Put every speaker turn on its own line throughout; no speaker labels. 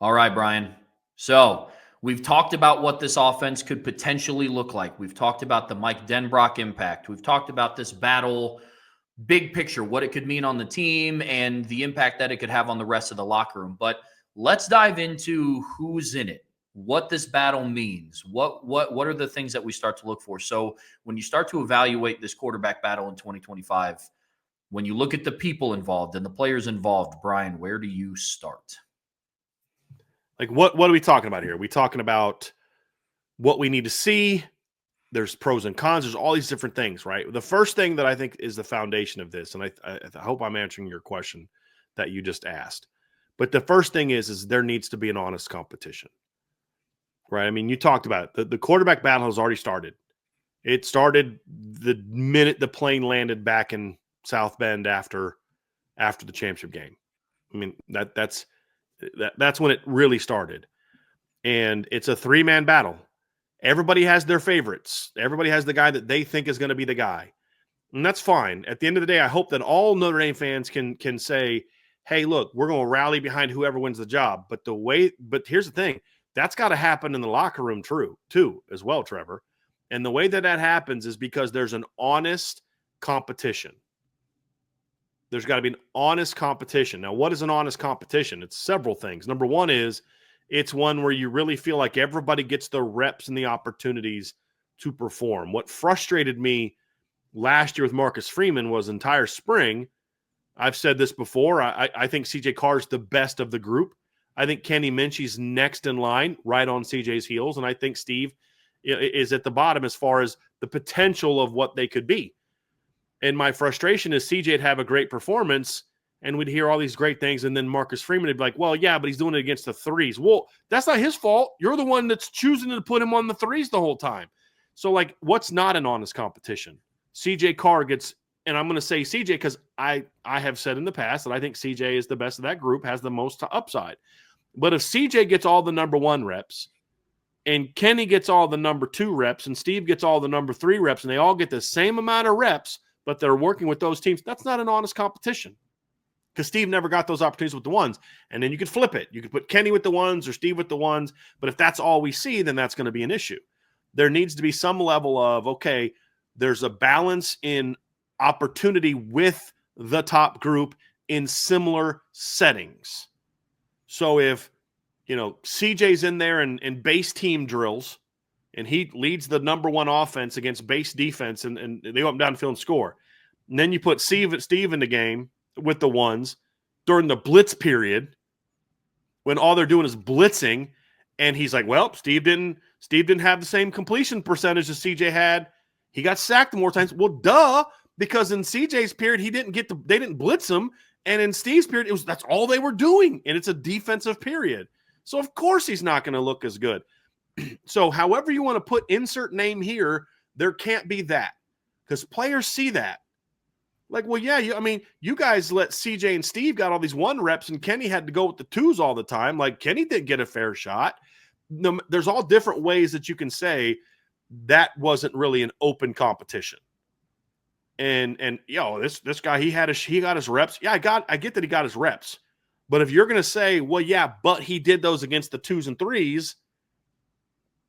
All right, Bryan. So we've talked about what this offense could potentially look like. We've talked about the Mike Denbrock impact. We've talked about this battle, big picture, what it could mean on the team and the impact that it could have on the rest of the locker room. But let's dive into who's in it, what this battle means, what are the things that we start to look for. So when you start to evaluate this quarterback battle in 2025, when you look at the people involved and the players involved, Bryan, where do you start?
Like, what are we talking about here? Are we talking about what we need to see? There's pros and cons. There's all these different things, right? The first thing that I think is the foundation of this, and I hope I'm answering your question that you just asked. But the first thing is there needs to be an honest competition, right? I mean, you talked about it. The quarterback battle has already started. It started the minute the plane landed back in South Bend after the championship game. I mean, that's when it really started. And it's a three-man battle. Everybody has their favorites. Everybody has the guy that they think is going to be the guy. And that's fine. At the end of the day, I hope that all Notre Dame fans can say, hey, look, we're going to rally behind whoever wins the job. But here's the thing. That's got to happen in the locker room too, as well, Trevor. And the way that happens is because there's an honest competition. There's got to be an honest competition. Now, what is an honest competition? It's several things. Number one is it's one where you really feel like everybody gets the reps and the opportunities to perform. What frustrated me last year with Marcus Freeman was entire spring. I've said this before. I think CJ Carr is the best of the group. I think Kenny Minchey's next in line, right on CJ's heels. And I think Steve is at the bottom as far as the potential of what they could be. And my frustration is CJ'd have a great performance and we'd hear all these great things. And then Marcus Freeman would be like, well, yeah, but he's doing it against the threes. Well, that's not his fault. You're the one that's choosing to put him on the threes the whole time. So, like, what's not an honest competition? CJ Carr gets, and I'm going to say CJ because I have said in the past that I think CJ is the best of that group, has the most upside. But if CJ gets all the number one reps and Kenny gets all the number two reps and Steve gets all the number three reps and they all get the same amount of reps, but they're working with those teams, that's not an honest competition because Steve never got those opportunities with the ones. And then you could flip it. You could put Kenny with the ones or Steve with the ones. But if that's all we see, then that's going to be an issue. There needs to be some level of, okay, there's a balance in opportunity with the top group in similar settings. So if, CJ's in there in base team drills and he leads the number one offense against base defense and they go up and down the field and score. And then you put Steve in the game with the ones during the blitz period when all they're doing is blitzing. And he's like, well, Steve didn't have the same completion percentage as CJ had. He got sacked more times. Well, duh, because in CJ's period, they didn't blitz him. And in Steve's period, that's all they were doing. And it's a defensive period. So of course he's not going to look as good. So however you want to put insert name here, there can't be that because players see that. Like, well, yeah, you guys let CJ and Steve got all these one reps and Kenny had to go with the twos all the time. Like Kenny didn't get a fair shot. No, there's all different ways that you can say that wasn't really an open competition. And this guy, he got his reps. Yeah, I get that he got his reps. But if you're going to say, well, yeah, but he did those against the twos and threes.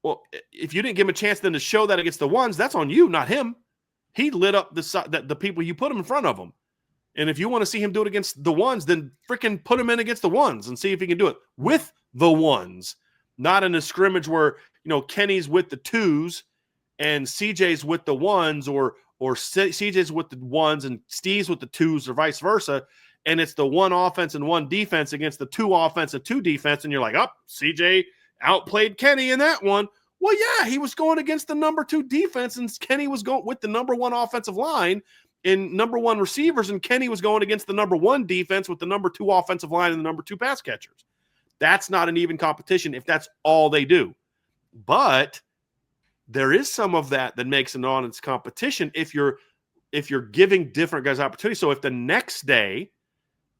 Well, if you didn't give him a chance then to show that against the ones, that's on you, not him. He lit up the people you put him in front of him. And if you want to see him do it against the ones, then freaking put him in against the ones and see if he can do it with the ones, not in a scrimmage where, Kenny's with the twos and CJ's with the ones or CJ's with the ones and Steve's with the twos or vice versa. And it's the one offense and one defense against the two offense and two defense. And you're like, CJ outplayed Kenny in that one. Well, yeah, he was going against the number two defense and Kenny was going with the number one offensive line and number one receivers. And Kenny was going against the number one defense with the number two offensive line and the number two pass catchers. That's not an even competition if that's all they do. But there is some of that makes an honest competition if you're giving different guys opportunities. So if the next day,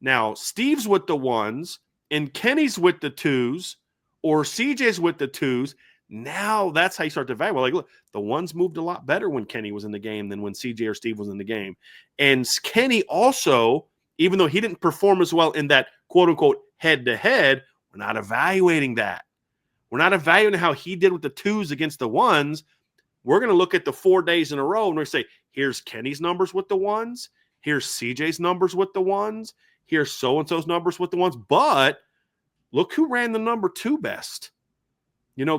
now Steve's with the ones and Kenny's with the twos or CJ's with the twos, now that's how you start to evaluate. Like, look, the ones moved a lot better when Kenny was in the game than when CJ or Steve was in the game. And Kenny also, even though he didn't perform as well in that quote-unquote head-to-head, We're not evaluating that. We're not evaluating how he did with the 2s against the 1s. We're going to look at the 4 days in a row and we're going to say, here's Kenny's numbers with the 1s. Here's CJ's numbers with the 1s. Here's so-and-so's numbers with the 1s. But look who ran the number 2 best.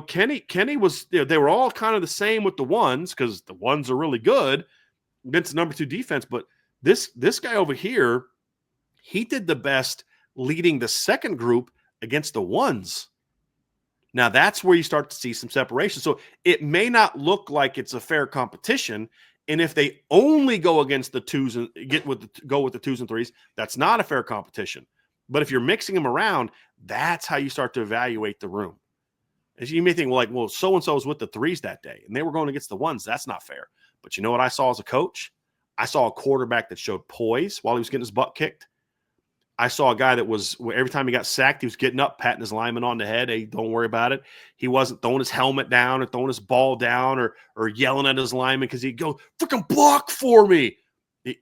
Kenny was, they were all kind of the same with the 1s because the 1s are really good against the number 2 defense. But this guy over here, he did the best leading the second group against the 1s. Now that's where you start to see some separation. So it may not look like it's a fair competition. And if they only go against the 2s and go with the 2s and 3s, that's not a fair competition. But if you're mixing them around, that's how you start to evaluate the room. As you may think, well, so-and-so was with the 3s that day, and they were going against the 1s. That's not fair. But you know what I saw as a coach? I saw a quarterback that showed poise while he was getting his butt kicked. I saw a guy that was, every time he got sacked, he was getting up, patting his lineman on the head. Hey, don't worry about it. He wasn't throwing his helmet down or throwing his ball down or yelling at his lineman because he'd go, freaking block for me.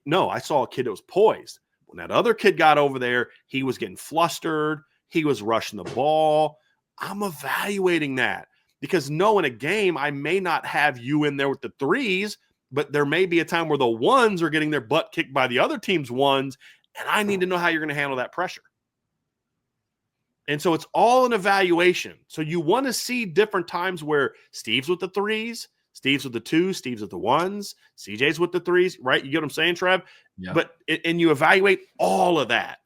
No, I saw a kid that was poised. When that other kid got over there, he was getting flustered. He was rushing the ball. I'm evaluating that because in a game, I may not have you in there with the 3s, but there may be a time where the 1s are getting their butt kicked by the other team's 1s, and I need to know how you're going to handle that pressure. And so it's all an evaluation. So you want to see different times where Steve's with the 3s, Steve's with the 2s, Steve's with the 1s, CJ's with the 3s, right? You get what I'm saying, Trev?
Yeah.
And you evaluate all of that.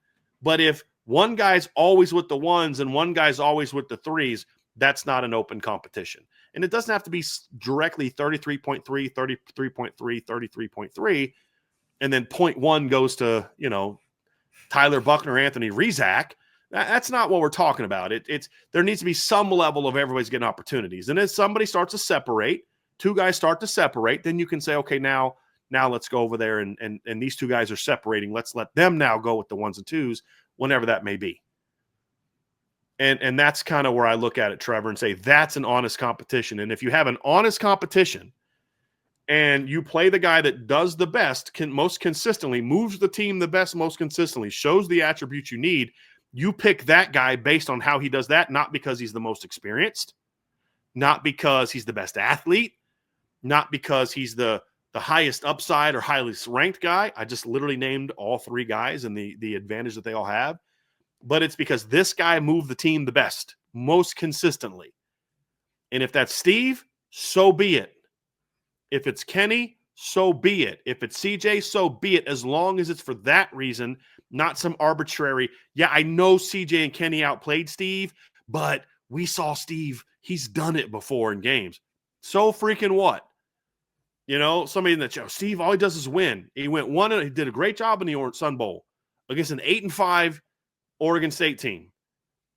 But if one guy's always with the 1s and one guy's always with the 3s, that's not an open competition. And it doesn't have to be directly 33.3, 33.3, 33.3, and then 0.1 goes to, Tyler Buckner, Anthony Rizak. That's not what we're talking about. There needs to be some level of everybody's getting opportunities. And as somebody starts to separate, 2 guys start to separate, then you can say, okay, now let's go over there and these 2 guys are separating. Let's let them now go with the 1s and 2s, whenever that may be. And that's kind of where I look at it, Trevor, and say that's an honest competition. And if you have an honest competition and you play the guy that does the best, most consistently, moves the team the best most consistently, shows the attributes you need, you pick that guy based on how he does that, not because he's the most experienced, not because he's the best athlete, not because he's the highest upside or highest ranked guy. I just literally named all 3 guys and the advantage that they all have. But it's because this guy moved the team the best, most consistently. And if that's Steve, so be it. If it's Kenny, so be it. If it's CJ, so be it, as long as it's for that reason, not some arbitrary, I know CJ and Kenny outplayed Steve, but we saw Steve, he's done it before in games. So freaking what? Somebody in the show, Steve, all he does is win. He went 1 and he did a great job in the Sun Bowl against an 8-5 Oregon State team.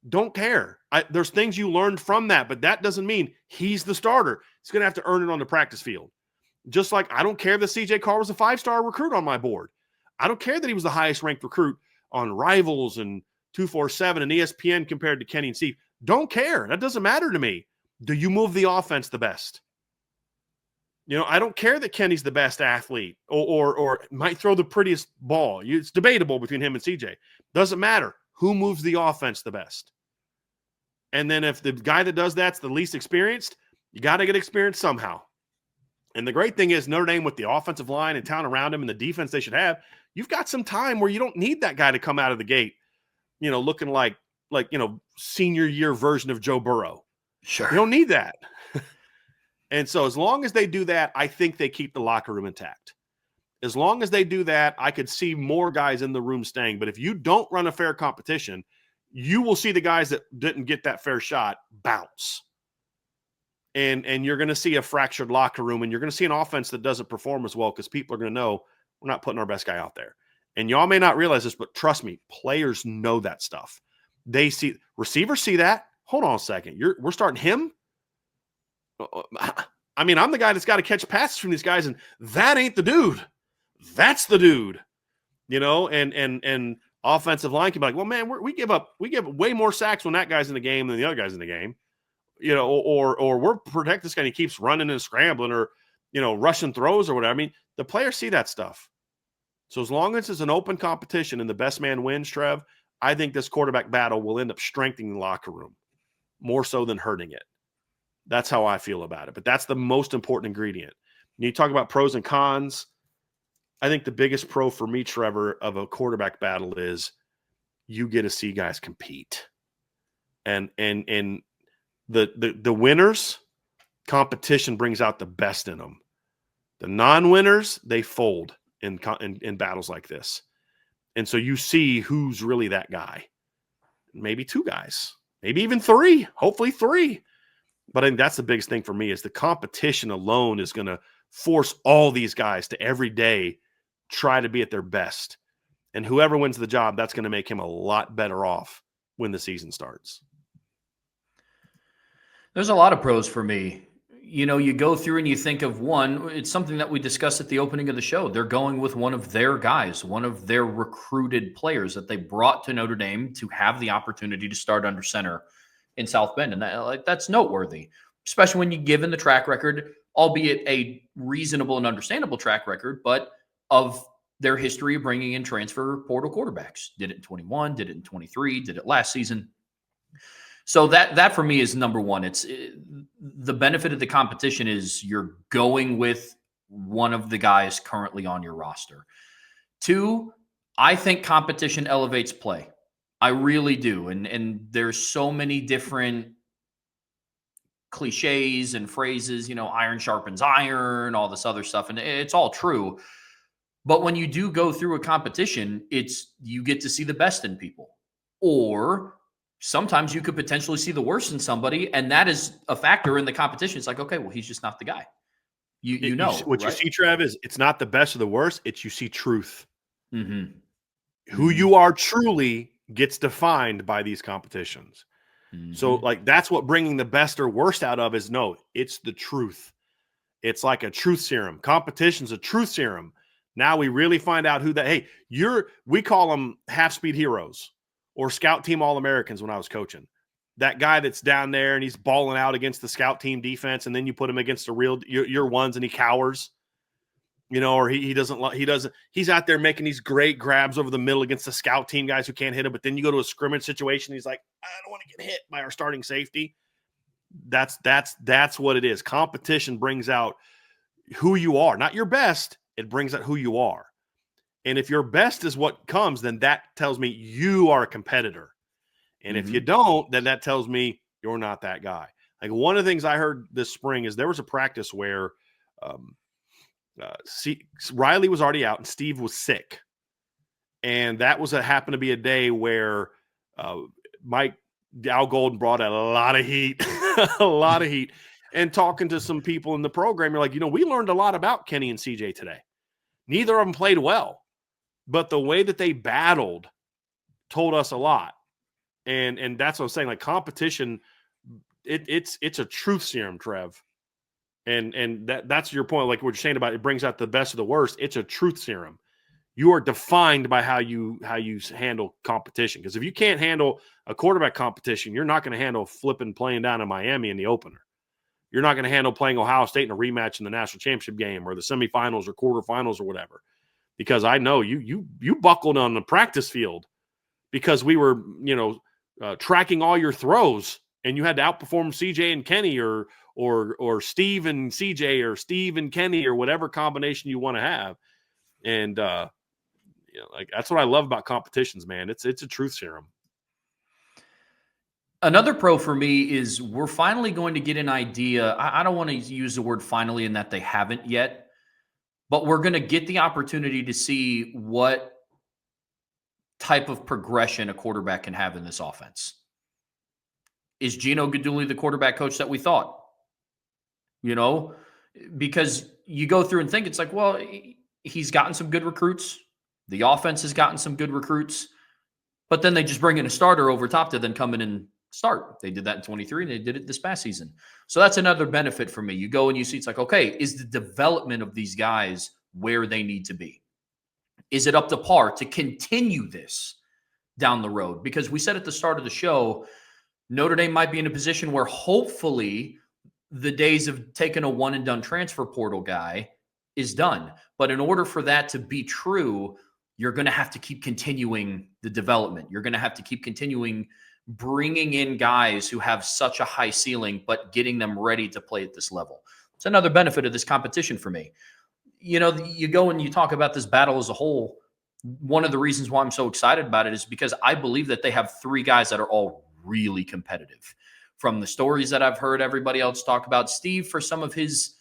Don't care. There's things you learned from that, but that doesn't mean he's the starter. He's going to have to earn it on the practice field. Just like I don't care that CJ Carr was a 5-star recruit on my board. I don't care that he was the highest ranked recruit on Rivals and 247 and ESPN compared to Kenny and Steve. Don't care. That doesn't matter to me. Do you move the offense the best? I don't care that Kenny's the best athlete or might throw the prettiest ball. It's debatable between him and CJ. Doesn't matter. Who moves the offense the best? And then if the guy that does that's the least experienced, you got to get experience somehow. And the great thing is Notre Dame, with the offensive line and talent around him and the defense they should have, you've got some time where you don't need that guy to come out of the gate, looking like senior year version of Joe Burrow.
Sure.
You don't need that. And so as long as they do that, I think they keep the locker room intact. As long as they do that, I could see more guys in the room staying. But if you don't run a fair competition, you will see the guys that didn't get that fair shot bounce. And you're going to see a fractured locker room, and you're going to see an offense that doesn't perform as well because people are going to know we're not putting our best guy out there. And y'all may not realize this, but trust me, players know that stuff. They see – receivers see that. Hold on a second. We're starting him? I mean, I'm the guy that's got to catch passes from these guys, and that ain't the dude. That's the dude. And offensive line can be like, well, man, we give up way more sacks when that guy's in the game than the other guy's in the game. Or we're protect this guy and he keeps running and scrambling or, rushing throws or whatever. I mean, the players see that stuff. So as long as it's an open competition and the best man wins, Trev, I think this quarterback battle will end up strengthening the locker room more so than hurting it. That's how I feel about it. But that's the most important ingredient. When you talk about pros and cons, I think the biggest pro for me, Trevor, of a quarterback battle is you get to see guys compete. And the winners, competition brings out the best in them. The non-winners, they fold in battles like this. And so you see who's really that guy. Maybe 2 guys, maybe even 3, hopefully 3. But I think that's the biggest thing for me is the competition alone is going to force all these guys to every day try to be at their best. And whoever wins the job, that's going to make him a lot better off when the season starts.
There's a lot of pros for me. You know, you go through and you think of one, it's something that we discussed at the opening of the show. They're going with one of their guys, one of their recruited players that they brought to Notre Dame to have the opportunity to start under center in South Bend. And that's noteworthy, especially when you given the track record, albeit a reasonable and understandable track record, but of their history of bringing in transfer portal quarterbacks. Did it in 21, did it in 23, did it last season. So that for me is number one. It's the benefit of the competition is you're going with one of the guys currently on your roster. 2, I think competition elevates play. I really do. And there's so many different cliches and phrases, you know, iron sharpens iron, all this other stuff. And it's all true. But when you do go through a competition, you get to see the best in people. Or sometimes you could potentially see the worst in somebody, and that is a factor in the competition. It's like, okay, well, he's just not the guy. You know.
What
right?
you see, Trev, is it's not the best or the worst. It's you see truth.
Mm-hmm.
Who you are truly gets defined by these competitions.
Mm-hmm.
So, like, that's what bringing the best or worst out of is it's the truth. It's like a truth serum. Competition's a truth serum. Now we really find out we call them half-speed heroes or scout team All-Americans when I was coaching. That guy that's down there and he's balling out against the scout team defense, and then you put him against your ones and he cowers, you know, or he's out there making these great grabs over the middle against the scout team guys who can't hit him. But then you go to a scrimmage situation, he's like, I don't want to get hit by our starting safety. That's what it is. Competition brings out who you are, not your best. It brings out who you are. And if your best is what comes, then that tells me you are a competitor. And if you don't, then that tells me you're not that guy. Like, one of the things I heard this spring is there was a practice where Riley was already out and Steve was sick. And that happened to be a day where Mike Dalgold brought a lot of heat, a lot of heat. And talking to some people in the program, you're like, we learned a lot about Kenny and CJ today. Neither of them played well, but the way that they battled told us a lot. And that's what I'm saying. Like, competition, it's a truth serum, Trev. And that's your point. Like what you're saying about it brings out the best of the worst. It's a truth serum. You are defined by how you handle competition. Because if you can't handle a quarterback competition, you're not going to handle playing down in Miami in the opener. You're not going to handle playing Ohio State in a rematch in the national championship game or the semifinals or quarterfinals or whatever. Because I know you buckled on the practice field because we were, tracking all your throws, and you had to outperform CJ and Kenny or Steve and CJ or Steve and Kenny or whatever combination you want to have. And like, that's what I love about competitions, man. It's a truth serum.
Another pro for me is we're finally going to get an idea. I don't want to use the word finally in that they haven't yet, but we're going to get the opportunity to see what type of progression a quarterback can have in this offense. Is Gino Guidugli the quarterback coach that we thought? Because you go through and think it's like, well, he's gotten some good recruits. The offense has gotten some good recruits, but then they just bring in a starter over top to then come in and start. They did that in 23 and they did it this past season. So that's another benefit for me. You go and you see, it's like, okay, is the development of these guys where they need to be? Is it up to par to continue this down the road? Because we said at the start of the show, Notre Dame might be in a position where hopefully the days of taking a one-and-done transfer portal guy is done. But in order for that to be true, you're going to have to keep continuing the development. You're going to have to keep continuing bringing in guys who have such a high ceiling, but getting them ready to play at this level. It's another benefit of this competition for me. You know, you go and you talk about this battle as a whole. One of the reasons why I'm so excited about it is because I believe that they have three guys that are all really competitive. From the stories that I've heard everybody else talk about, Steve, for some of his,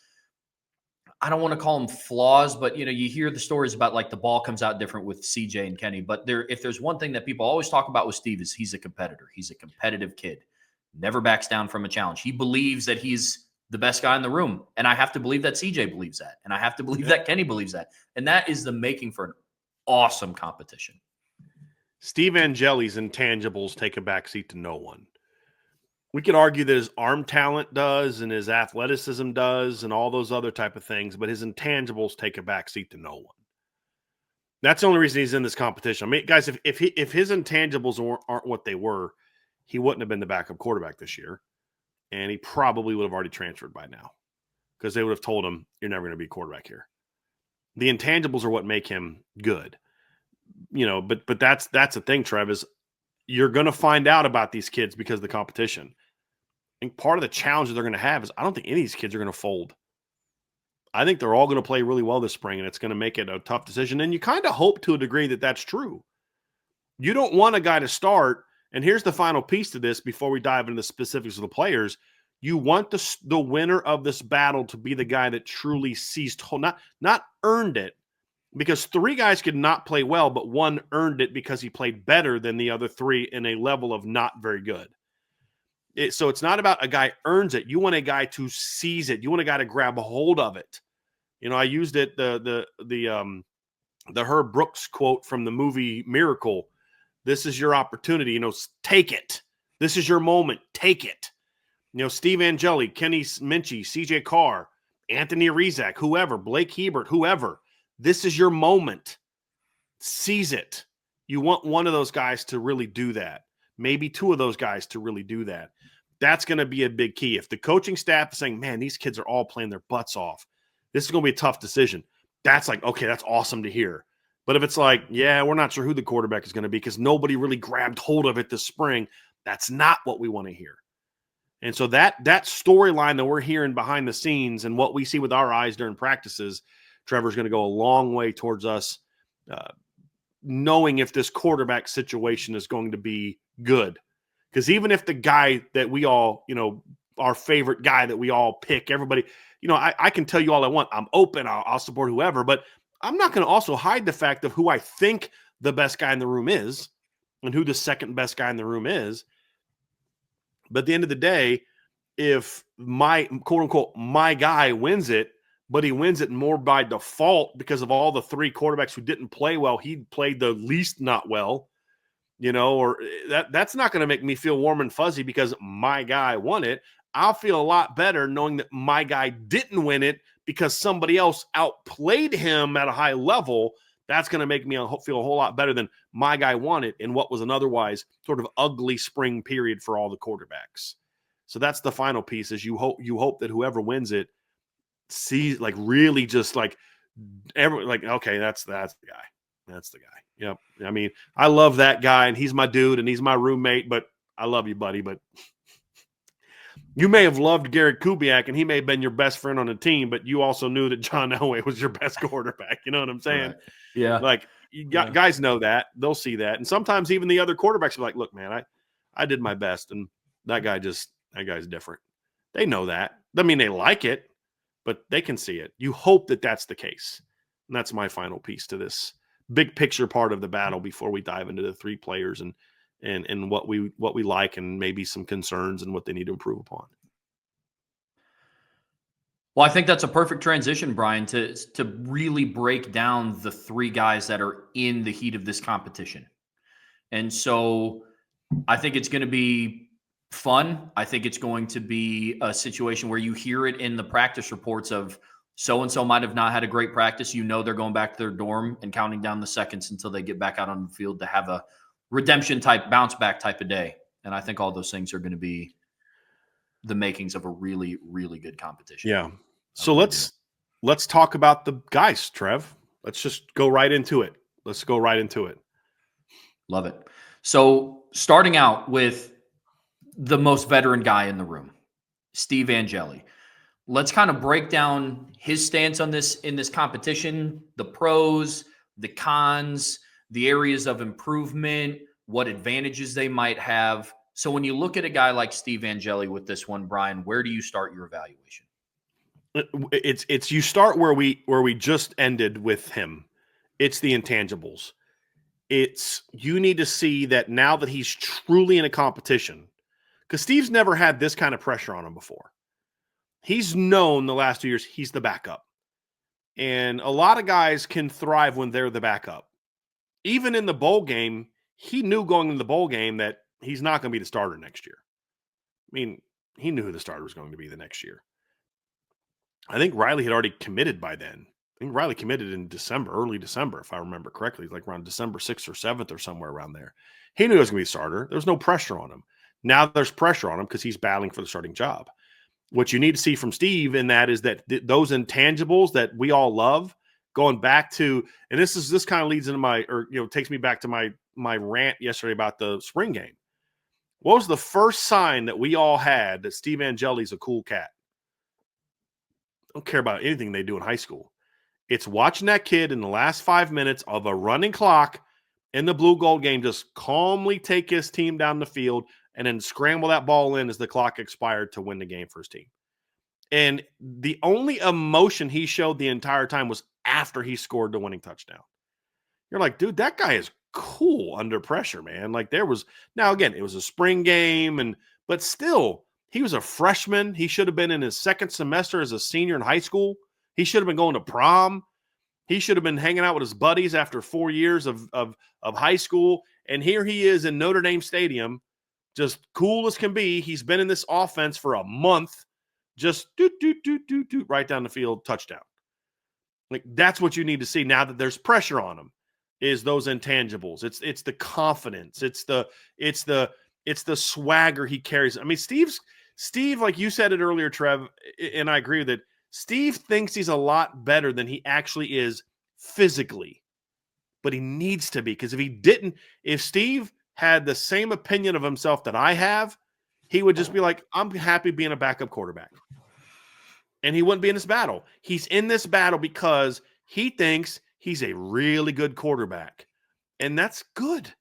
I don't want to call them flaws, but you know, you hear the stories about like the ball comes out different with CJ and Kenny. But if there's one thing that people always talk about with Steve is he's a competitor. He's a competitive kid. Never backs down from a challenge. He believes that he's the best guy in the room. And I have to believe that CJ believes that. And I have to believe that Kenny believes that. And that is the making for an awesome competition.
Steve Angeli's intangibles take a backseat to no one. We could argue that his arm talent does and his athleticism does and all those other type of things, but his intangibles take a backseat to no one. That's the only reason he's in this competition. I mean, guys, if his intangibles aren't what they were, he wouldn't have been the backup quarterback this year, and he probably would have already transferred by now because they would have told him, you're never going to be quarterback here. The intangibles are what make him good. You know, but that's the thing, Trev, is you're going to find out about these kids because of the competition. I think part of the challenge that they're going to have is I don't think any of these kids are going to fold. I think they're all going to play really well this spring, and it's going to make it a tough decision. And you kind of hope to a degree that that's true. You don't want a guy to start, and here's the final piece to this before we dive into the specifics of the players. You want the winner of this battle to be the guy that truly seized, not earned it, because three guys could not play well, but one earned it because he played better than the other three in a level of not very good. So it's not about a guy earns it. You want a guy to seize it. You want a guy to grab a hold of it. You know, I used it, the Herb Brooks quote from the movie Miracle. This is your opportunity. You know, take it. This is your moment. Take it. You know, Steve Angeli, Kenny Minchey, CJ Carr, Anthony Rizak, whoever, Blake Hebert, whoever. This is your moment. Seize it. You want one of those guys to really do that. Maybe two of those guys to really do that. That's going to be a big key. If the coaching staff is saying, man, these kids are all playing their butts off, this is going to be a tough decision. That's like, okay, that's awesome to hear. But if it's like, yeah, we're not sure who the quarterback is going to be because nobody really grabbed hold of it this spring, that's not what we want to hear. And so that storyline that we're hearing behind the scenes and what we see with our eyes during practices, Trevor's going to go a long way towards us knowing if this quarterback situation is going to be good. Because even if the guy that we all, you know, our favorite guy that we all pick, everybody, you know, I can tell you all I want. I'm open. I'll support whoever. But I'm not going to also hide the fact of who I think the best guy in the room is and who the second best guy in the room is. But at the end of the day, if my quote-unquote my guy wins it, but he wins it more by default because of all the three quarterbacks who didn't play well, he played the least not well, you know, or that's not going to make me feel warm and fuzzy because my guy won it. I'll feel a lot better knowing that my guy didn't win it because somebody else outplayed him at a high level. That's going to make me feel a whole lot better than my guy won it in what was an otherwise sort of ugly spring period for all the quarterbacks. So that's the final piece is you hope that whoever wins it sees like really just like okay, that's the guy. That's the guy. Yep. I mean, I love that guy and he's my dude and he's my roommate, but I love you, buddy. But you may have loved Garrett Kubiak and he may have been your best friend on the team, but you also knew that John Elway was your best quarterback. You know what I'm saying? Right.
Yeah.
Like guys know that. They'll see that. And sometimes even the other quarterbacks are like, look, man, I did my best. And that guy's different. They know that. Doesn't mean they like it, but they can see it. You hope that that's the case. And that's my final piece to this big picture part of the battle before we dive into the three players and what we like and maybe some concerns and what they need to improve upon.
Well, I think that's a perfect transition, Bryan, to really break down the three guys that are in the heat of this competition. And so I think it's going to be fun. I think it's going to be a situation where you hear it in the practice reports of so-and-so might have not had a great practice. You know, they're going back to their dorm and counting down the seconds until they get back out on the field to have a redemption type, bounce back type of day. And I think all those things are going to be the makings of a really, really good competition.
Yeah. So let's talk about the guys, Trev. Let's just go right into it. Let's go right into it.
Love it. So starting out with the most veteran guy in the room, Steve Angeli. Let's kind of break down his stance on this in this competition, the pros, the cons, the areas of improvement, what advantages they might have. So when you look at a guy like Steve Angeli with this one, Bryan, where do you start your evaluation?
It's you start where we just ended with him. It's the intangibles. It's you need to see that now that he's truly in a competition, because Steve's never had this kind of pressure on him before. He's known the last 2 years he's the backup. And a lot of guys can thrive when they're the backup. Even in the bowl game, he knew going into the bowl game that he's not going to be the starter next year. I mean, he knew who the starter was going to be the next year. I think Riley had already committed by then. I think Riley committed in December, early December, if I remember correctly, like around December 6th or 7th or somewhere around there. He knew he was going to be a starter. There was no pressure on him. Now there's pressure on him because he's battling for the starting job. What you need to see from Steve in that is that those intangibles that we all love, going back to, and this kind of leads into takes me back to my rant yesterday about the spring game. What was the first sign that we all had that Steve Angeli's a cool cat? Don't care about anything they do in high school. It's watching that kid in the last 5 minutes of a running clock in the blue gold game just calmly take his team down the field and then scramble that ball in as the clock expired to win the game for his team. And the only emotion he showed the entire time was after he scored the winning touchdown. You're like, dude, that guy is cool under pressure, man. Like now again, it was a spring game, but still, he was a freshman. He should have been in his second semester as a senior in high school. He should have been going to prom. He should have been hanging out with his buddies after 4 years of high school. And here he is in Notre Dame Stadium, just cool as can be. He's been in this offense for a month, just doot, right down the field, touchdown. Like, that's what you need to see now that there's pressure on him, is those intangibles. It's the confidence. It's the swagger he carries. I mean, Steve, like you said it earlier, Trev, and I agree with it. Steve thinks he's a lot better than he actually is physically, but he needs to be, because if Steve had the same opinion of himself that I have, he would just be like, I'm happy being a backup quarterback. And he wouldn't be in this battle. He's in this battle because he thinks he's a really good quarterback. And that's good.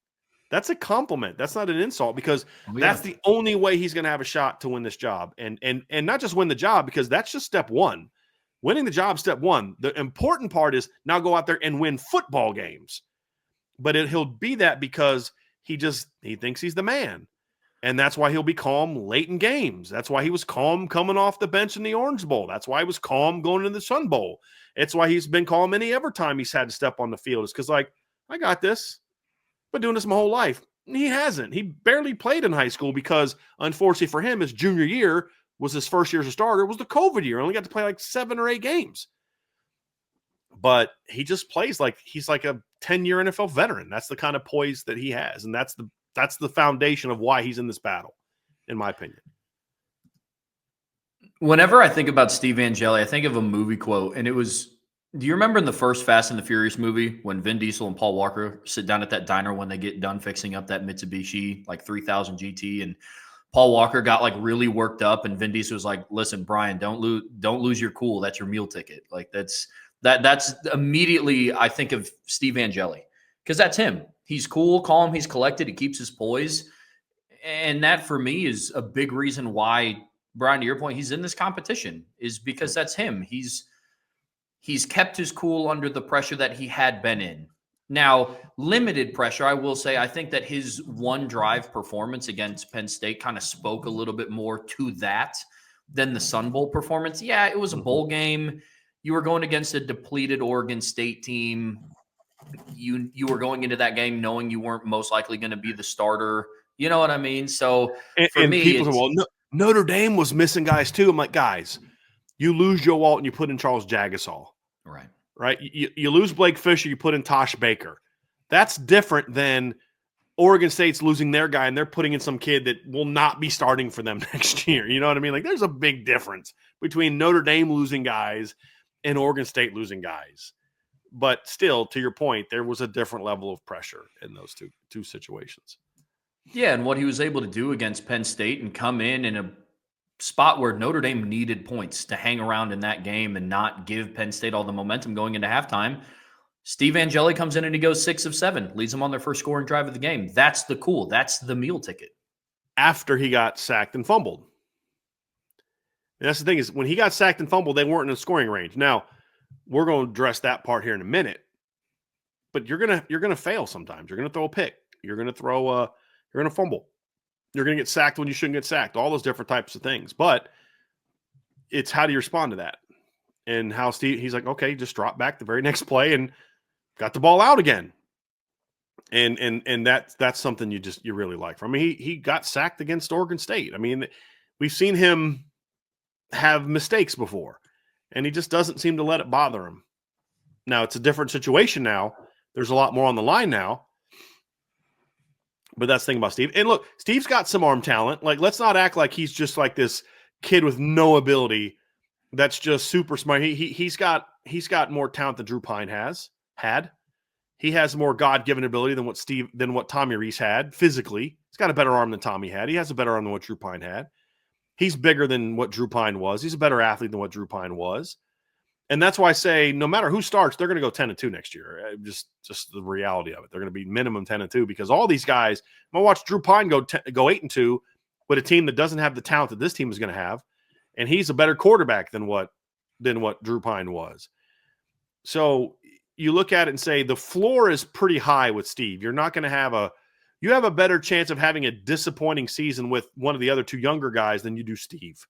That's a compliment. That's not an insult, because that's the only way he's going to have a shot to win this job. And not just win the job, because that's just step one. Winning the job, step one. The important part is now go out there and win football games. But he'll be that because he thinks he's the man. And that's why he'll be calm late in games. That's why he was calm coming off the bench in the Orange Bowl. That's why he was calm going into the Sun Bowl. It's why he's been calm any ever time he's had to step on the field. It's because, like, I got this. Been doing this my whole life. He hasn't. He barely played in high school because, unfortunately for him, his junior year was his first year as a starter. It was the COVID year. Only got to play like 7 or 8 games. But he just plays like he's like a 10-year NFL veteran. That's the kind of poise that he has. And that's the foundation of why he's in this battle, in my opinion.
Whenever I think about Steve Angeli, I think of a movie quote, and it was, do you remember in the first Fast and the Furious movie when Vin Diesel and Paul Walker sit down at that diner when they get done fixing up that Mitsubishi like 3000 GT, and Paul Walker got like really worked up, and Vin Diesel was like, "Listen, Bryan, don't lose your cool. That's your meal ticket." Like that's immediately I think of Steve Angeli, because that's him. He's cool, calm, he's collected, he keeps his poise. And that for me is a big reason why, Bryan, to your point, he's in this competition, is because that's him. He's kept his cool under the pressure that he had been in. Now, limited pressure, I will say, I think that his one drive performance against Penn State kind of spoke a little bit more to that than the Sun Bowl performance. Yeah, it was a bowl game. You were going against a depleted Oregon State team. You were going into that game knowing you weren't most likely going to be the starter. You know what I mean? So for me,
people say, well, Notre Dame was missing guys too. I'm like, guys, you lose Joe Walton, you put in Charles Jagasaw. Right? You lose Blake Fisher, you put in Tosh Baker. That's different than Oregon State's losing their guy and they're putting in some kid that will not be starting for them next year. You know what I mean? Like, there's a big difference between Notre Dame losing guys and Oregon State losing guys. but still, to your point, there was a different level of pressure in those two situations.
Yeah, and what he was able to do against Penn State and come in a spot where Notre Dame needed points to hang around in that game and not give Penn State all the momentum going into halftime. Steve Angeli comes in and he goes 6 of 7, leads them on their first scoring drive of the game. That's the meal ticket.
After he got sacked and fumbled. And that's the thing is when he got sacked and fumbled, they weren't in a scoring range. Now, we're going to address that part here in a minute. But you're gonna fail sometimes. You're gonna throw a pick. You're gonna fumble. You're gonna get sacked when you shouldn't get sacked. All those different types of things. But it's how do you respond to that? And how Steve, he's like, okay, just drop back the very next play and got the ball out again. And that's something you really like from him. He got sacked against Oregon State. I mean, we've seen him have mistakes before, and he just doesn't seem to let it bother him. Now it's a different situation now. There's a lot more on the line now. But that's the thing about Steve. And look, Steve's got some arm talent. Like, let's not act like he's just like this kid with no ability that's just super smart. He's got more talent than Drew Pine had. He has more God-given ability than what Tommy Rees had physically. He's got a better arm than Tommy had. He has a better arm than what Drew Pine had. He's bigger than what Drew Pine was. He's a better athlete than what Drew Pine was. And that's why I say no matter who starts, they're going to go 10-2 next year. Just the reality of it. They're going to be minimum 10-2 because all these guys, I'm going to watch Drew Pine go 8-2 with a team that doesn't have the talent that this team is going to have. And he's a better quarterback than what Drew Pine was. So you look at it and say the floor is pretty high with Steve. You're not going to you have a better chance of having a disappointing season with one of the other two younger guys than you do Steve.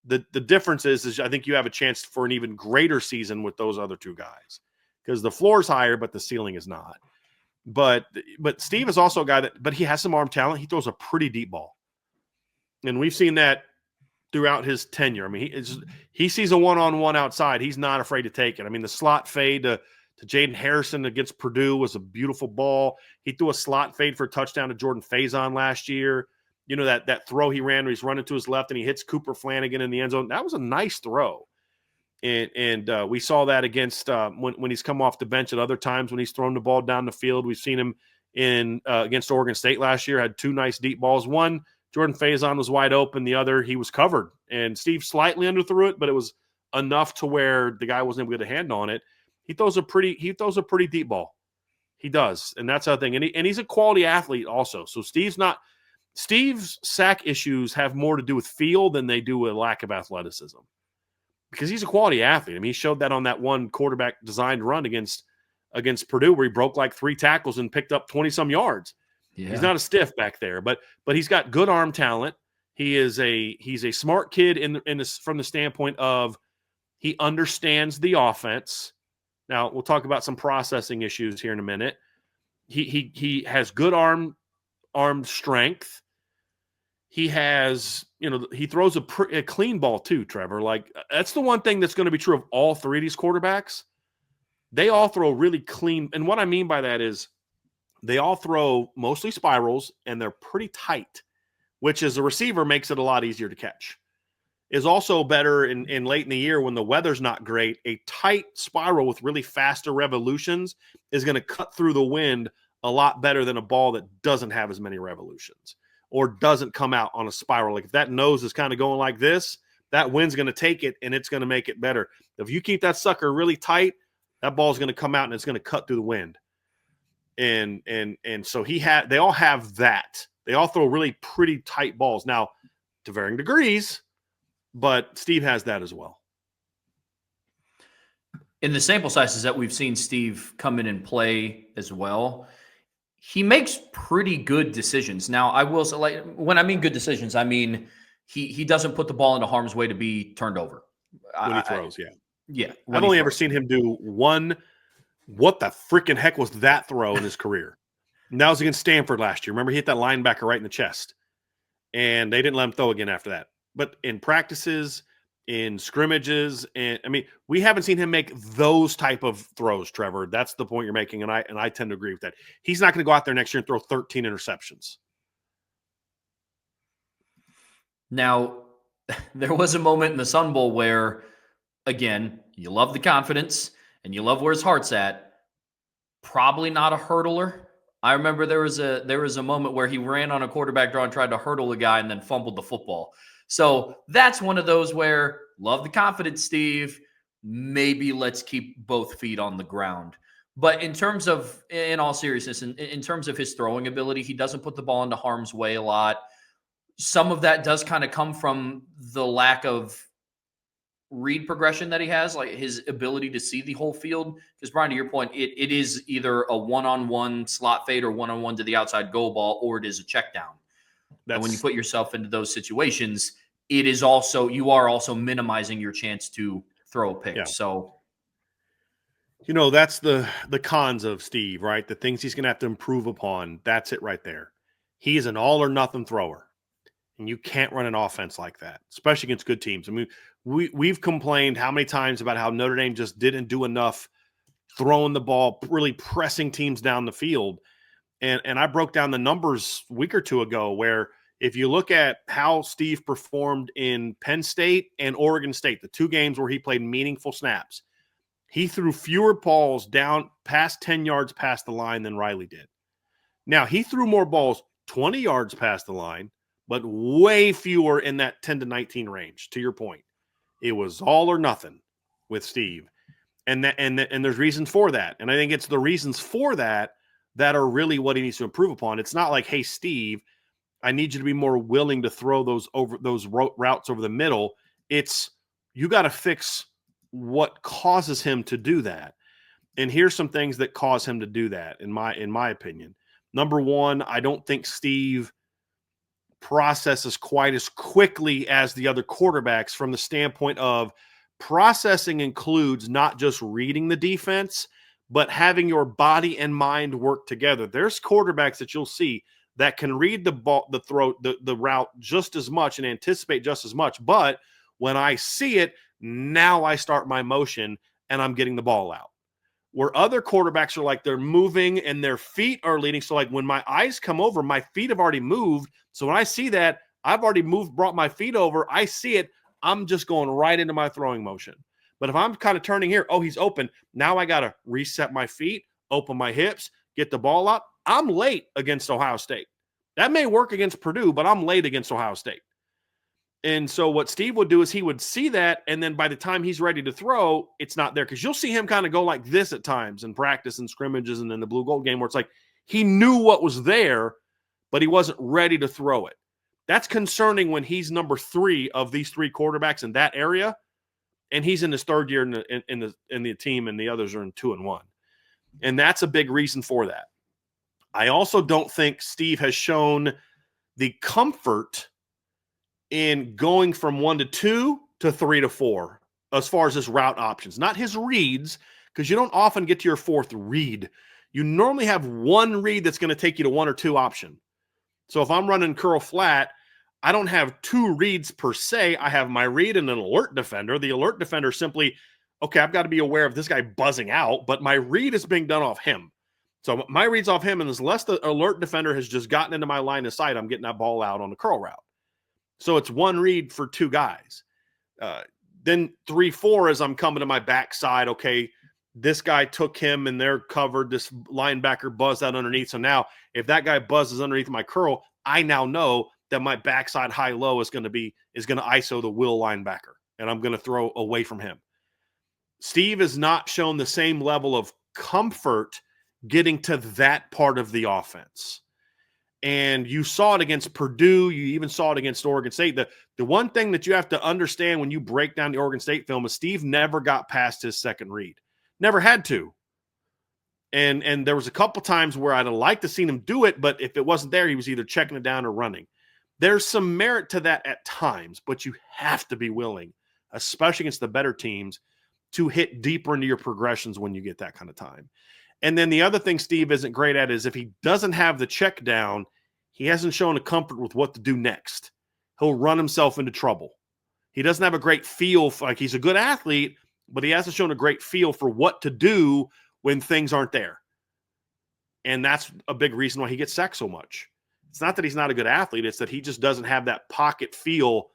The difference is I think you have a chance for an even greater season with those other two guys because the floor is higher, but the ceiling is not. But Steve is also a guy but he has some arm talent. He throws a pretty deep ball. And we've seen that throughout his tenure. I mean, he sees a one-on-one outside. He's not afraid to take it. I mean, the slot fade to Jaden Harrison against Purdue was a beautiful ball. He threw a slot fade for a touchdown to Jordan Faison last year. You know, that throw he ran where he's running to his left and he hits Cooper Flanagan in the end zone. That was a nice throw. And we saw that against when he's come off the bench at other times when he's thrown the ball down the field. We've seen him in against Oregon State last year, had two nice deep balls. One, Jordan Faison was wide open. The other, he was covered. And Steve slightly underthrew it, but it was enough to where the guy wasn't able to get a hand on it. He throws a pretty deep ball. He does. And that's the other thing. And he's a quality athlete also. So Steve's sack issues have more to do with feel than they do with lack of athleticism because he's a quality athlete. I mean, he showed that on that one quarterback designed run against Purdue where he broke like 3 tackles and picked up 20-some yards. Yeah. He's not a stiff back there, but he's got good arm talent. He's a smart kid from the standpoint of he understands the offense. Now, we'll talk about some processing issues here in a minute. He has good arm strength. He has, he throws a clean ball too, Trevor. Like, that's the one thing that's going to be true of all three of these quarterbacks. They all throw really clean. And what I mean by that is they all throw mostly spirals and they're pretty tight, which as a receiver makes it a lot easier to catch. Is also better in late in the year when the weather's not great. A tight spiral with really faster revolutions is going to cut through the wind a lot better than a ball that doesn't have as many revolutions or doesn't come out on a spiral. Like if that nose is kind of going like this, that wind's going to take it and it's going to make it better. If you keep that sucker really tight, that ball's going to come out and it's going to cut through the wind. And so they all have that. They all throw really pretty tight balls. Now, to varying degrees, but Steve has that as well.
In the sample sizes that we've seen Steve come in and play as well, he makes pretty good decisions. Now, I will say, like, when I mean good decisions, I mean he doesn't put the ball into harm's way to be turned over.
When he throws, yeah.
Yeah.
I've only ever seen him do one, what the freaking heck was that throw in his career? And that was against Stanford last year. Remember, he hit that linebacker right in the chest. And they didn't let him throw again after that. But in practices, in scrimmages, and I mean, we haven't seen him make those type of throws, Trevor. That's the point you're making, and I tend to agree with that. He's not going to go out there next year and throw 13 interceptions.
Now, there was a moment in the Sun Bowl where, again, you love the confidence, and you love where his heart's at, probably not a hurdler. I remember there was a moment where he ran on a quarterback draw and tried to hurdle a guy and then fumbled the football. So that's one of those where love the confidence, Steve. Maybe let's keep both feet on the ground. But in terms of, in all seriousness, in terms of his throwing ability, he doesn't put the ball into harm's way a lot. Some of that does kind of come from the lack of read progression that he has, like his ability to see the whole field. Because Bryan, to your point, it is either a one-on-one slot fade or one-on-one to the outside go ball, or it is a check down. And when you put yourself into those situations, it is also, you are also minimizing your chance to throw a pick.
Yeah.
So,
you know, that's the cons of Steve, right? The things he's going to have to improve upon. That's it right there. He is an all or nothing thrower. And you can't run an offense like that, especially against good teams. I mean, we've complained how many times about how Notre Dame just didn't do enough throwing the ball, really pressing teams down the field. And I broke down the numbers a week or two ago where if you look at how Steve performed in Penn State and Oregon State, the two games where he played meaningful snaps, he threw fewer balls down past 10 yards past the line than Riley did. Now, he threw more balls 20 yards past the line, but way fewer in that 10 to 19 range, to your point. It was all or nothing with Steve. And there's reasons for that. And I think it's the reasons for that that are really what he needs to improve upon. It's not like, hey, Steve, I need you to be more willing to throw those routes over the middle. It's you got to fix what causes him to do that. And here's some things that cause him to do that, in my opinion. Number one, I don't think Steve processes quite as quickly as the other quarterbacks from the standpoint of processing includes not just reading the defense, but having your body and mind work together. There's quarterbacks that you'll see that can read the ball, the route just as much and anticipate just as much. But when I see it, now I start my motion and I'm getting the ball out. Where other quarterbacks are like they're moving and their feet are leading. So like when my eyes come over, my feet have already moved. So when I see that, I've already brought my feet over. I see it. I'm just going right into my throwing motion. But if I'm kind of turning here, oh, he's open. Now I got to reset my feet, open my hips, get the ball out. I'm late against Ohio State. That may work against Purdue, but I'm late against Ohio State. And so what Steve would do is he would see that, and then by the time he's ready to throw, it's not there. Because you'll see him kind of go like this at times in practice and scrimmages and in the blue gold game where it's like he knew what was there, but he wasn't ready to throw it. That's concerning when he's number 3 of these 3 quarterbacks in that area, and he's in his third year in the team, and the others are in 2-1. And that's a big reason for that. I also don't think Steve has shown the comfort in going from 1 to 2 to 3 to 4 as far as his route options, not his reads, because you don't often get to your 4th read. You normally have one read that's going to take you to 1 or 2 option. So if I'm running curl flat, I don't have 2 reads per se. I have my read and an alert defender. The alert defender simply, okay, I've got to be aware of this guy buzzing out, but my read is being done off him. So my read's off him, and unless the alert defender has just gotten into my line of sight, I'm getting that ball out on the curl route. So it's 1 read for 2 guys. Then 3-4 as I'm coming to my backside. Okay, this guy took him and they're covered. This linebacker buzzed out underneath. So now if that guy buzzes underneath my curl, I now know that my backside high-low is going to ISO the will linebacker, and I'm going to throw away from him. Steve has not shown the same level of comfort getting to that part of the offense. And you saw it against Purdue. You even saw it against Oregon State. The one thing that you have to understand when you break down the Oregon State film is Steve never got past his second read. Never had to. And there was a couple times where I'd have liked to seen him do it, but if it wasn't there, he was either checking it down or running. There's some merit to that at times, but you have to be willing, especially against the better teams, to hit deeper into your progressions when you get that kind of time. And then the other thing Steve isn't great at is if he doesn't have the check down, he hasn't shown a comfort with what to do next. He'll run himself into trouble. He doesn't have a great feel for, like, he's a good athlete, but he hasn't shown a great feel for what to do when things aren't there. And that's a big reason why he gets sacked so much. It's not that he's not a good athlete. It's that he just doesn't have that pocket feel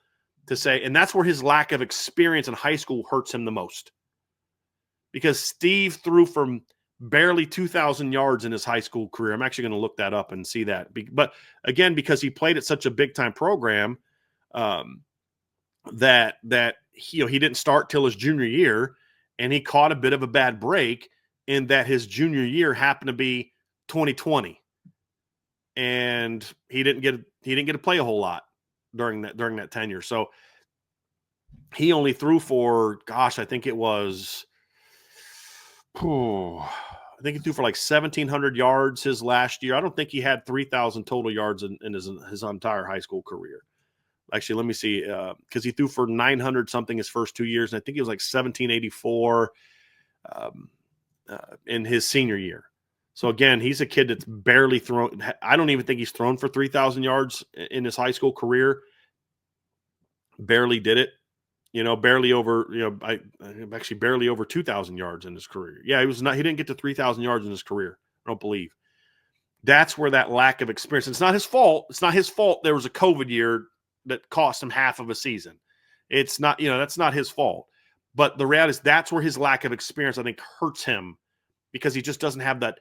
to say, and that's where his lack of experience in high school hurts him the most. because Steve threw from barely 2,000 yards in his high school career. I'm actually going to look that up and see that. But again, because he played at such a big time program, that he didn't start till his junior year, and he caught a bit of a bad break in that his junior year happened to be 2020, and he didn't get to play a whole lot during that tenure. So he only threw for, gosh, I think it was, I think he threw for like 1,700 yards his last year. I don't think he had 3,000 total yards in his entire high school career. Actually, let me see, because he threw for 900 something his first 2 years, and I think he was like 1,784 in his senior year. So again, he's a kid that's barely thrown. I don't even think he's thrown for 3,000 yards in his high school career. Barely did it, barely over, actually barely over 2,000 yards in his career. Yeah, he didn't get to 3,000 yards in his career. I don't believe. That's where that lack of experience. It's not his fault. It's not his fault. There was a COVID year that cost him half of a season. It's not, that's not his fault. But the reality is that's where his lack of experience, I think, hurts him, because he just doesn't have that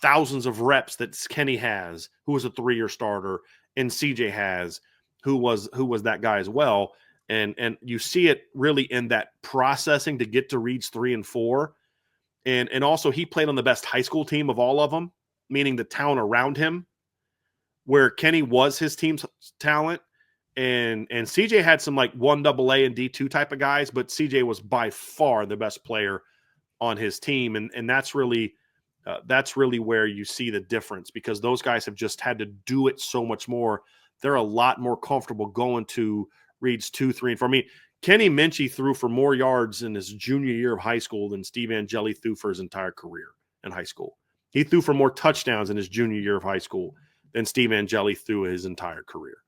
thousands of reps that Kenny has, who was a 3-year starter, and CJ has, who was that guy as well. And you see it really in that processing to get to reads 3 and 4. And also he played on the best high school team of all of them, meaning the town around him, where Kenny was his team's talent. And CJ had some like 1AA and D2 type of guys, but CJ was by far the best player on his team. And that's really where you see the difference, because those guys have just had to do it so much more. They're a lot more comfortable going to reads 2, 3, and 4. I mean, Kenny Minchey threw for more yards in his junior year of high school than Steve Angeli threw for his entire career in high school. He threw for more touchdowns in his junior year of high school than Steve Angeli threw his entire career.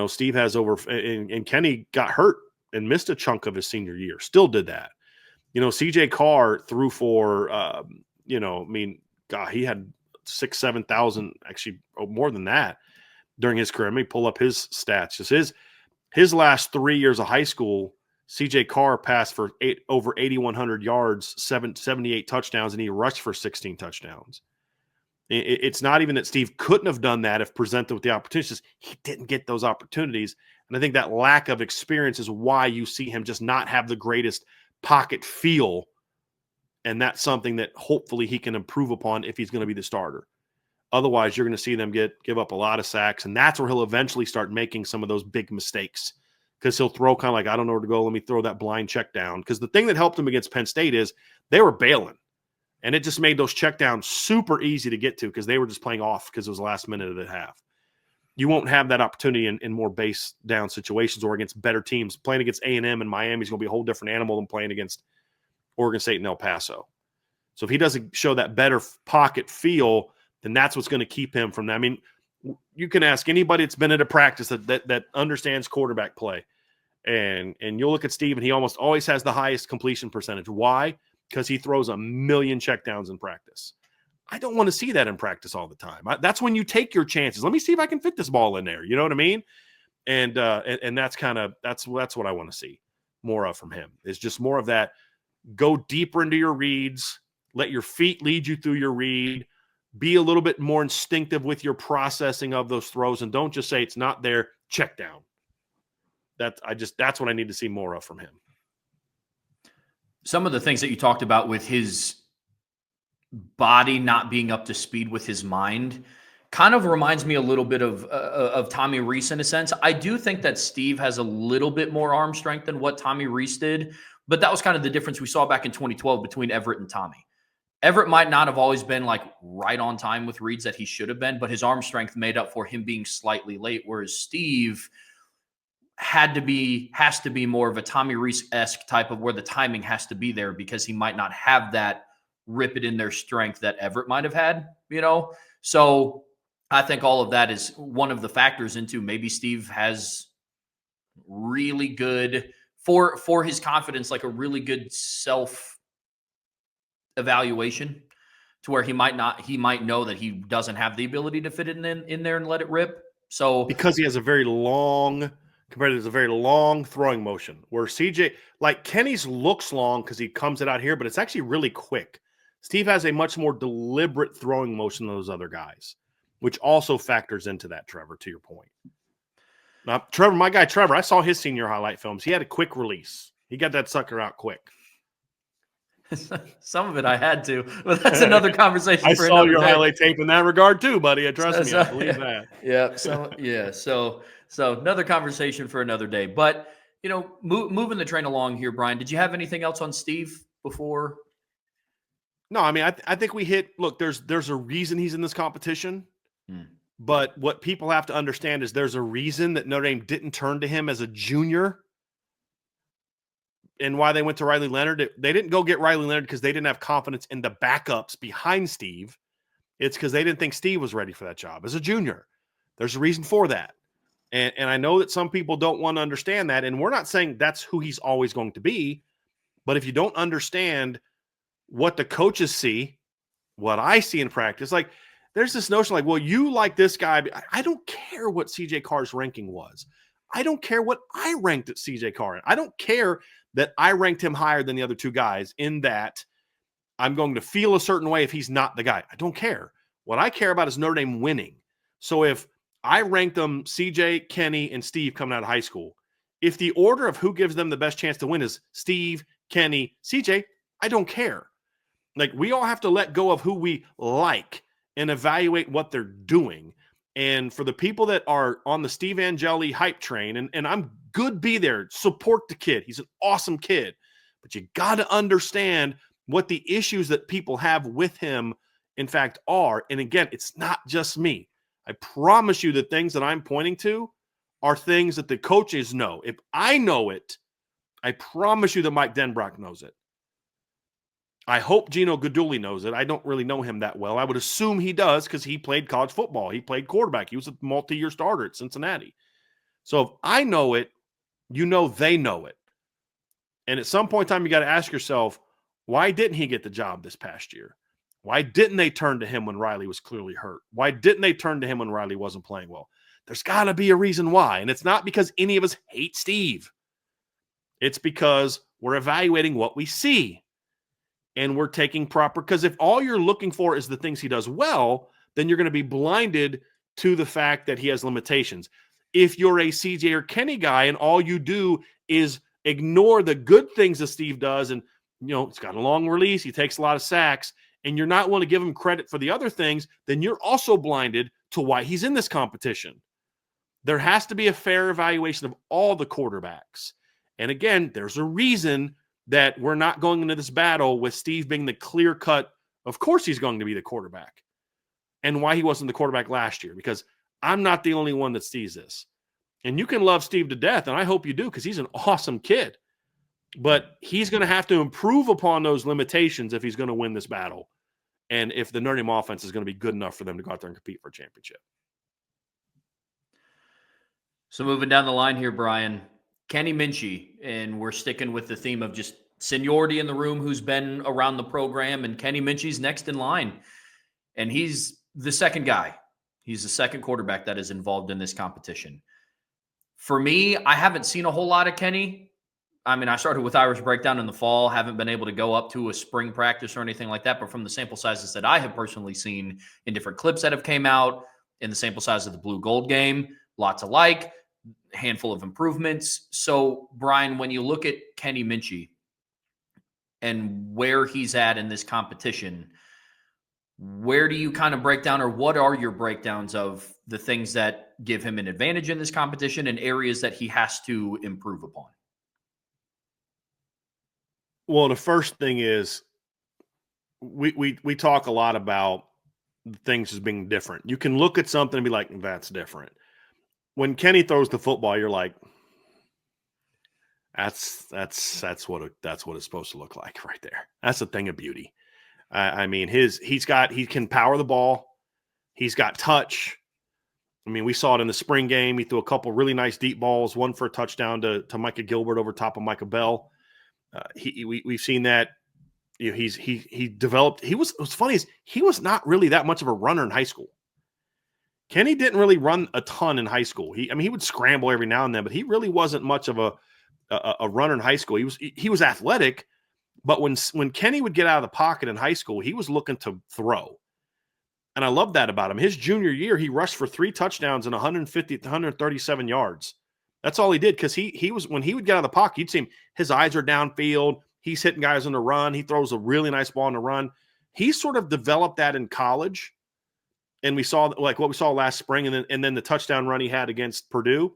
Steve has and Kenny got hurt and missed a chunk of his senior year. Still did that. CJ Carr threw for, he had 6,000, 7,000, actually more than that during his career. Let me pull up his stats. Just his last 3 years of high school, CJ Carr passed for over 8,100 yards, 78 touchdowns, and he rushed for 16 touchdowns. It's not even that Steve couldn't have done that if presented with the opportunities. He didn't get those opportunities. And I think that lack of experience is why you see him just not have the greatest pocket feel. And that's something that hopefully he can improve upon if he's going to be the starter. Otherwise, you're going to see them give up a lot of sacks. And that's where he'll eventually start making some of those big mistakes, because he'll throw kind of like, I don't know where to go. Let me throw that blind check down. Because the thing that helped him against Penn State is they were bailing. And it just made those checkdowns super easy to get to, because they were just playing off because it was the last minute of the half. You won't have that opportunity in more base down situations or against better teams. Playing against A&M and Miami is going to be a whole different animal than playing against Oregon State and El Paso. So if he doesn't show that better pocket feel, then that's what's going to keep him from that. I mean, you can ask anybody that's been at a practice that understands quarterback play, and you'll look at Steve, and he almost always has the highest completion percentage. Why? Because he throws a million checkdowns in practice. I don't want to see that in practice all the time. That's when you take your chances. Let me see if I can fit this ball in there. You know what I mean? And that's that's what I want to see more of from him. Is just more of that. Go deeper into your reads. Let your feet lead you through your read. Be a little bit more instinctive with your processing of those throws, and don't just say it's not there. Check down. That's what I need to see more of from him.
Some of the things that you talked about with his body not being up to speed with his mind kind of reminds me a little bit of Tommy Rees in a sense. I do think that Steve has a little bit more arm strength than what Tommy Rees did, but that was kind of the difference we saw back in 2012 between Everett and Tommy. Everett might not have always been like right on time with reads that he should have been, but his arm strength made up for him being slightly late, whereas Steve has to be more of a Tommy Rees-esque type of where the timing has to be there, because he might not have that rip it in their strength that Everett might have had, So I think all of that is one of the factors into maybe Steve has really good for his confidence, like a really good self evaluation, to where he might know that he doesn't have the ability to fit it in there and let it rip. So
because he has a very long compared to this a very long throwing motion where CJ, like Kenny's looks long because he comes it out here, but it's actually really quick. Steve has a much more deliberate throwing motion than those other guys, which also factors into that, Trevor, to your point. Now, Trevor, my guy Trevor, I saw his senior highlight films. He had a quick release. He got that sucker out quick.
Some of it I had to, but that's another conversation
I
for
saw
another
your
day.
highlight tape in that regard too, buddy. Trust me, I believe that.
Yeah. So another conversation for another day. But moving the train along here, Bryan. Did you have anything else on Steve before?
No, I mean, I think we hit. Look, there's a reason he's in this competition. But what people have to understand is there's a reason that Notre Dame didn't turn to him as a junior. And why they went to Riley Leonard. They didn't go get Riley Leonard because they didn't have confidence in the backups behind Steve. It's because they didn't think Steve was ready for that job as a junior. There's a reason for that. And I know that some people don't want to understand that. And we're not saying that's who he's always going to be. But if you don't understand what the coaches see, what I see in practice, like there's this notion like, well, you like this guy. I don't care what CJ Carr's ranking was. I don't care what I ranked at CJ Carr. I don't care that I ranked him higher than the other two guys in that I'm going to feel a certain way if he's not the guy. I don't care. What I care about is Notre Dame winning. So if I ranked them CJ, Kenny, and Steve coming out of high school, if the order of who gives them the best chance to win is Steve, Kenny, CJ, I don't care. Like we all have to let go of who we like and evaluate what they're doing. And for the people that are on the Steve Angeli hype train, and I'm good, be there, support the kid. He's an awesome kid. But you got to understand what the issues that people have with him, in fact, are. And again, it's not just me. I promise you the things that I'm pointing to are things that the coaches know. If I know it, I promise you that Mike Denbrock knows it. I hope Gino Guidugli knows it. I don't really know him that well. I would assume he does because he played college football. He played quarterback. He was a multi-year starter at Cincinnati. So if I know it, you know they know it. And at some point in time, you got to ask yourself, why didn't he get the job this past year? Why didn't they turn to him when Riley was clearly hurt? Why didn't they turn to him when Riley wasn't playing well? There's got to be a reason why. And it's not because any of us hate Steve. It's because we're evaluating what we see. And we're taking proper, because if all you're looking for is the things he does well, then you're going to be blinded to the fact that he has limitations. If you're a CJ or Kenny guy and all you do is ignore the good things that Steve does, and he's got a long release, he takes a lot of sacks, and you're not willing to give him credit for the other things, then you're also blinded to why he's in this competition. There has to be a fair evaluation of all the quarterbacks. And again, there's a reason that we're not going into this battle with Steve being the clear cut. Of course he's going to be the quarterback. And why he wasn't the quarterback last year, because I'm not the only one that sees this. And you can love Steve to death, and I hope you do, because he's an awesome kid. But he's going to have to improve upon those limitations if he's going to win this battle. And if the Notre Dame offense is going to be good enough for them to go out there and compete for a championship.
So moving down the line here, Bryan, Kenny Minchey, and we're sticking with the theme of just seniority in the room, who's been around the program, and Kenny Minchey's next in line. And he's the second guy. He's the second quarterback that is involved in this competition. For me, I haven't seen a whole lot of Kenny. I mean, I started with Irish Breakdown in the fall, haven't been able to go up to a spring practice or anything like that, but from the sample sizes that I have personally seen in different clips that have came out, in the sample size of the Blue Gold game, lots of handful of improvements. So, Bryan, when you look at Kenny Minchey and where he's at in this competition, where do you kind of break down, or what are your breakdowns of the things that give him an advantage in this competition and areas that he has to improve upon?
Well, the first thing is we talk a lot about things as being different. You can look at something and be like, that's different. When Kenny throws the football, you're like, that's what it's supposed to look like right there. That's a thing of beauty. I mean, he can power the ball. He's got touch. I mean, we saw it in the spring game. He threw a couple really nice deep balls, one for a touchdown to Micah Gilbert over top of Micah Bell. We've seen that. He developed. What's funny is he was not really that much of a runner in high school. Kenny didn't really run a ton in high school. He would scramble every now and then, but he really wasn't much of a runner in high school. He was athletic, but when Kenny would get out of the pocket in high school, he was looking to throw. And I love that about him. His junior year, he rushed for 3 touchdowns and 150 to 137 yards. That's all he did, because he was, when he would get out of the pocket, you'd see him, his eyes are downfield. He's hitting guys on the run. He throws a really nice ball on the run. He sort of developed that in college. And we saw like what we saw last spring, and then the touchdown run he had against Purdue.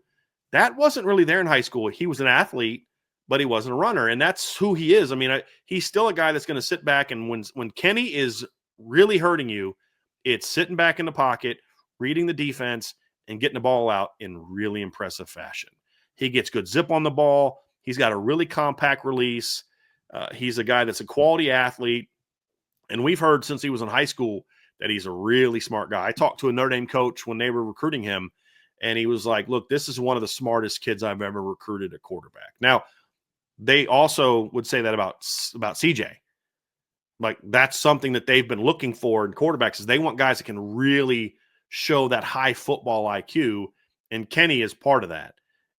That wasn't really there in high school. He was an athlete, but he wasn't a runner. And that's who he is. I mean, he's still a guy that's going to sit back, and when Kenny is really hurting you, it's sitting back in the pocket, reading the defense, and getting the ball out in really impressive fashion. He gets good zip on the ball. He's got a really compact release. He's a guy that's a quality athlete. And we've heard since he was in high school that he's a really smart guy. I talked to a Notre Dame coach when they were recruiting him, and he was like, look, this is one of the smartest kids I've ever recruited at quarterback. Now, they also would say that about CJ. Like, that's something that they've been looking for in quarterbacks, is they want guys that can really show that high football IQ, and Kenny is part of that.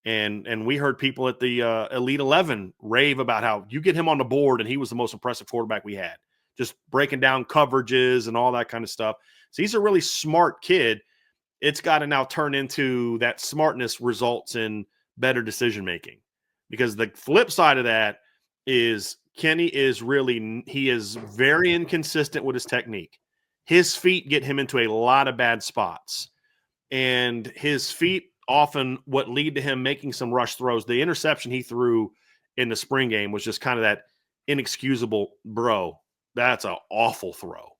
And we heard people at the Elite 11 rave about how you get him on the board, and he was the most impressive quarterback we had, just breaking down coverages and all that kind of stuff. So he's a really smart kid. It's got to now turn into that smartness results in better decision-making, because the flip side of that is Kenny is he is very inconsistent with his technique. His feet get him into a lot of bad spots, and his feet often what lead to him making some rush throws. The interception he threw in the spring game was just kind of that inexcusable, bro, that's an awful throw.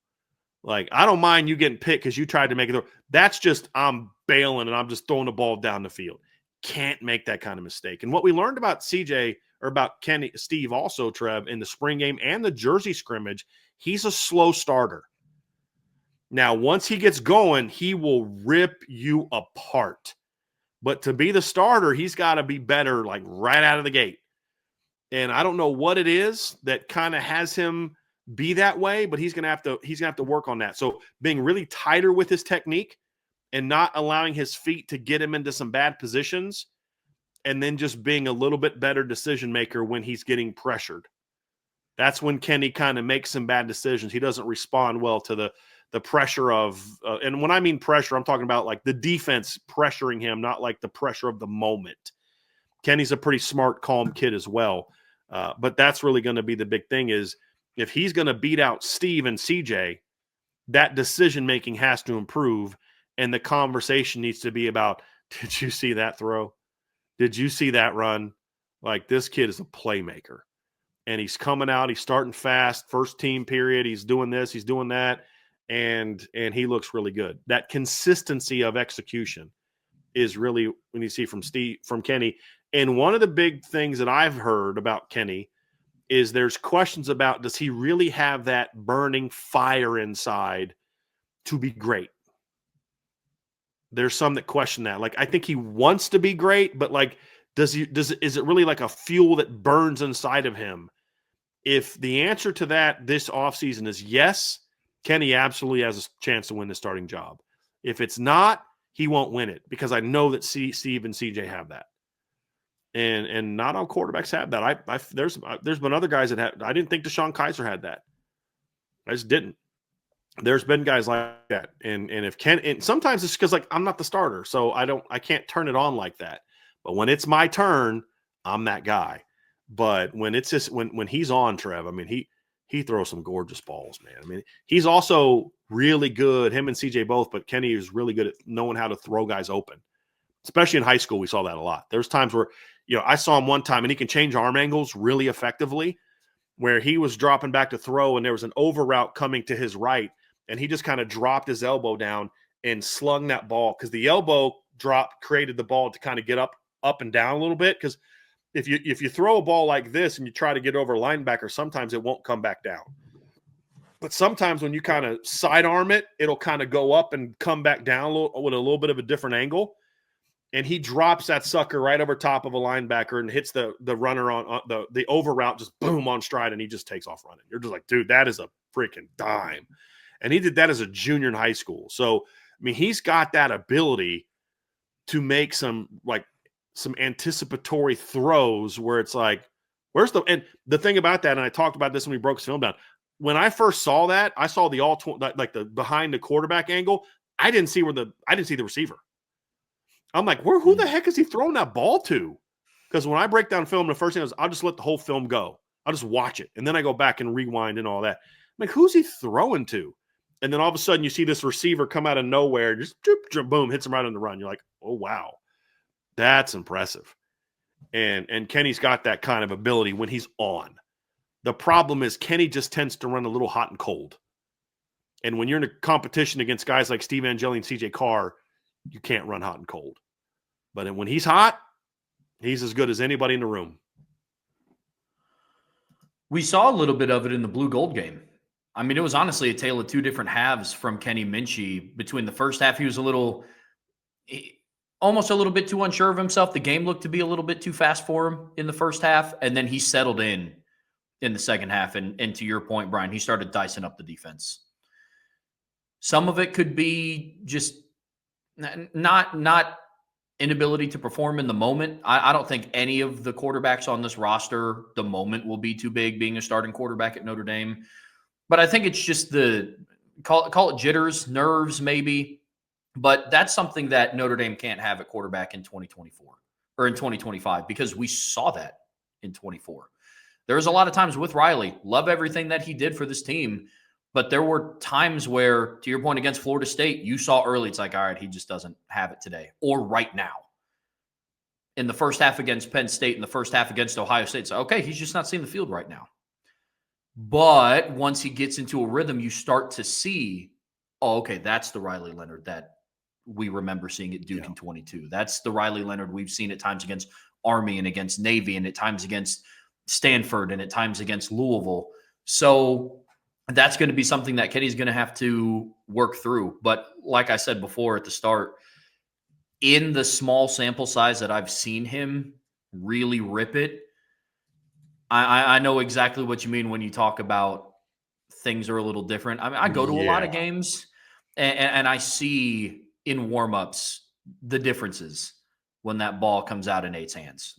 Like, I don't mind you getting picked because you tried to make it throw. That's just, I'm bailing and I'm just throwing the ball down the field. Can't make that kind of mistake. And what we learned about CJ, or about Steve also, Trev, in the spring game and the Jersey scrimmage, he's a slow starter. Now, once he gets going, he will rip you apart. But to be the starter, he's got to be better, like right out of the gate. And I don't know what it is that kind of has him be that way, but he's gonna have to work on that. So being really tighter with his technique and not allowing his feet to get him into some bad positions, and then just being a little bit better decision maker when he's getting pressured. That's when Kenny kind of makes some bad decisions. He doesn't respond well to the pressure of and when I mean pressure, I'm talking about like the defense pressuring him, not like the pressure of the moment. Kenny's a pretty smart, calm kid as well. But that's really going to be the big thing, is if he's going to beat out Steve and CJ, that decision-making has to improve, and the conversation needs to be about, did you see that throw? Did you see that run? Like, this kid is a playmaker, and he's coming out. He's starting fast, first team period. He's doing this, he's doing that, and he looks really good. That consistency of execution is really when you see from Kenny. And one of the big things that I've heard about Kenny is there's questions about, does he really have that burning fire inside to be great? There's some that question that. Like, I think he wants to be great, but like, is it really like a fuel that burns inside of him? If the answer to that this offseason is yes, Kenny absolutely has a chance to win the starting job. If it's not, he won't win it, because I know that Steve and CJ have that. And not all quarterbacks have that. There's been other guys that have. I didn't think Deshaun Kaiser had that. I just didn't. There's been guys like that, and if Ken, and sometimes it's because like I'm not the starter, so I can't turn it on like that. But when it's my turn, I'm that guy. But when it's just when he's on, Trev, I mean he throws some gorgeous balls, man. I mean, he's also really good. Him and CJ both, but Kenny is really good at knowing how to throw guys open. Especially in high school, we saw that a lot. There's times where, I saw him one time, and he can change arm angles really effectively, where he was dropping back to throw, and there was an over route coming to his right, and he just kind of dropped his elbow down and slung that ball, because the elbow drop created the ball to kind of get up and down a little bit, because if you throw a ball like this and you try to get over a linebacker, sometimes it won't come back down. But sometimes when you kind of sidearm it, it'll kind of go up and come back down with a little bit of a different angle. And he drops that sucker right over top of a linebacker and hits the runner on the over route, just boom, on stride, and he just takes off running. You're just like, dude, that is a freaking dime. And he did that as a junior in high school. So I mean, he's got that ability to make some anticipatory throws where it's like, and the thing about that, and I talked about this when we broke his film down. When I first saw that, I saw the behind the quarterback angle. I didn't see the receiver. I'm like, who the heck is he throwing that ball to? Because when I break down film, the first thing is I'll just let the whole film go. I'll just watch it. And then I go back and rewind and all that. I'm like, who's he throwing to? And then all of a sudden you see this receiver come out of nowhere, just boom, hits him right on the run. You're like, oh, wow, that's impressive. And Kenny's got that kind of ability when he's on. The problem is Kenny just tends to run a little hot and cold. And when you're in a competition against guys like Steve Angeli and CJ Carr, you can't run hot and cold. But when he's hot, he's as good as anybody in the room.
We saw a little bit of it in the blue gold game. I mean, it was honestly a tale of two different halves from Kenny Minchey. Between the first half, he was almost a little bit too unsure of himself. The game looked to be a little bit too fast for him in the first half. And then he settled in the second half. And to your point, Bryan, he started dicing up the defense. Some of it could be just not inability to perform in the moment. I don't think any of the quarterbacks on this roster, the moment will be too big being a starting quarterback at Notre Dame. But I think it's just call it jitters, nerves maybe. But that's something that Notre Dame can't have at quarterback in 2024 or in 2025 because we saw that in 24. There was a lot of times with Riley, love everything that he did for this team. But there were times where, to your point, against Florida State, you saw early, it's like, all right, he just doesn't have it today or right now. In the first half against Penn State and the first half against Ohio State, it's okay, he's just not seeing the field right now. But once he gets into a rhythm, you start to see, oh, okay, that's the Riley Leonard that we remember seeing at Duke in 22. That's the Riley Leonard we've seen at times against Army and against Navy and at times against Stanford and at times against Louisville. So that's going to be something that Kenny's going to have to work through. But like I said before at the start, in the small sample size that I've seen him really rip it, I know exactly what you mean when you talk about things are a little different. I mean, I go to a lot of games and I see in warmups the differences when that ball comes out in Nate's hands.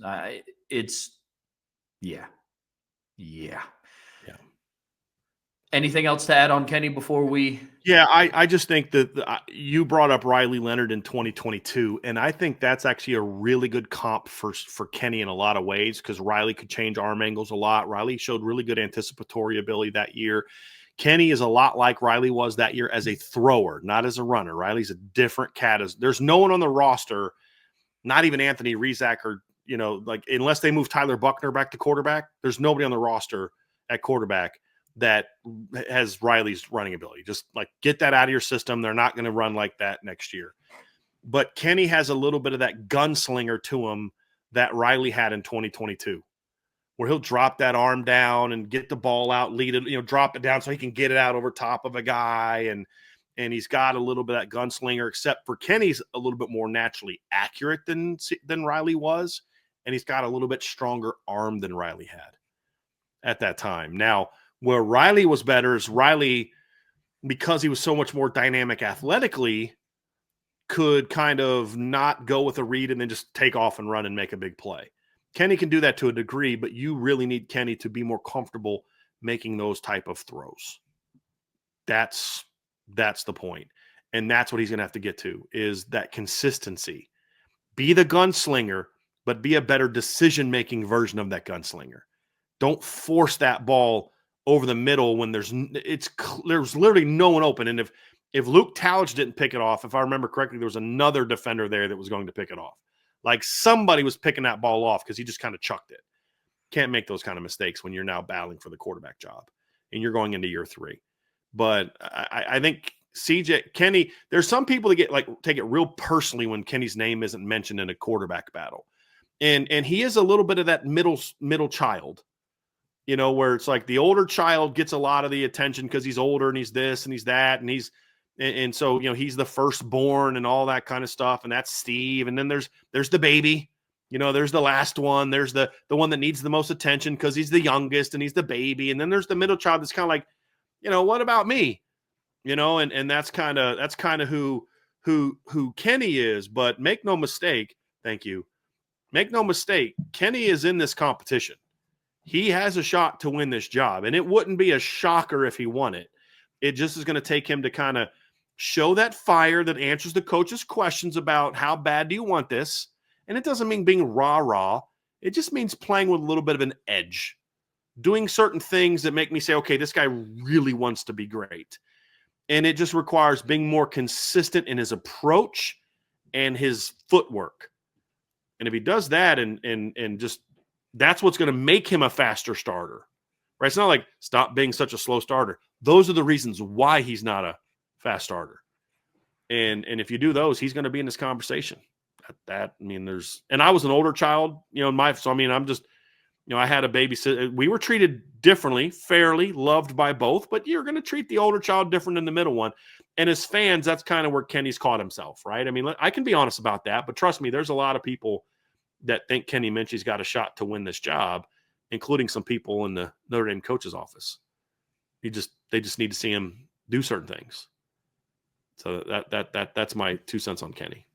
Yeah. Anything else to add on Kenny before we?
Yeah, I just think that you brought up Riley Leonard in 2022, and I think that's actually a really good comp for Kenny in a lot of ways because Riley could change arm angles a lot. Riley showed really good anticipatory ability that year. Kenny is a lot like Riley was that year as a thrower, not as a runner. Riley's a different cat. There's no one on the roster, not even Anthony Rizak or, unless they move Tyler Buckner back to quarterback, there's nobody on the roster at quarterback that has Riley's running ability. Just like get that out of your system. They're not going to run like that next year. But Kenny has a little bit of that gunslinger to him that Riley had in 2022, where he'll drop that arm down and get the ball out, lead it, drop it down so he can get it out over top of a guy. And he's got a little bit of that gunslinger, except for Kenny's a little bit more naturally accurate than Riley was. And he's got a little bit stronger arm than Riley had at that time. Now, where Riley was better is Riley, because he was so much more dynamic athletically, could kind of not go with a read and then just take off and run and make a big play. Kenny can do that to a degree, but you really need Kenny to be more comfortable making those type of throws. That's the point. And that's what he's going to have to get to, is that consistency. Be the gunslinger, but be a better decision-making version of that gunslinger. Don't force that ball over the middle when there's literally no one open. And if Luke Talmadge didn't pick it off, if I remember correctly, there was another defender there that was going to pick it off. Like somebody was picking that ball off because he just kind of chucked it. Can't make those kind of mistakes when you're now battling for the quarterback job and you're going into year 3. But I think Kenny, there's some people that take it real personally when Kenny's name isn't mentioned in a quarterback battle. And he is a little bit of that middle child. Where it's like the older child gets a lot of the attention because he's older and he's this and he's that. And so, he's the firstborn and all that kind of stuff. And that's Steve. And then there's the baby, there's the last one. There's the one that needs the most attention because he's the youngest and he's the baby. And then there's the middle child that's kind of like, what about me? And that's kind of who who Kenny is, but make no mistake, thank you. Make no mistake, Kenny is in this competition. He has a shot to win this job, and it wouldn't be a shocker if he won it. It just is going to take him to kind of show that fire that answers the coach's questions about how bad do you want this. And it doesn't mean being rah-rah. It just means playing with a little bit of an edge, doing certain things that make me say, okay, this guy really wants to be great. And it just requires being more consistent in his approach and his footwork. And if he does that and just that's what's going to make him a faster starter, right? It's not like stop being such a slow starter. Those are the reasons why he's not a fast starter. And if you do those, he's going to be in this conversation. I was an older child, I had a babysitter. We were treated differently, fairly, loved by both, but you're going to treat the older child different than the middle one. And as fans, that's kind of where Kenny's caught himself, right? I mean, I can be honest about that, but trust me, there's a lot of people that think Kenny Minchey's got a shot to win this job, including some people in the Notre Dame coach's office. They just need to see him do certain things. So that's my 2 cents on Kenny.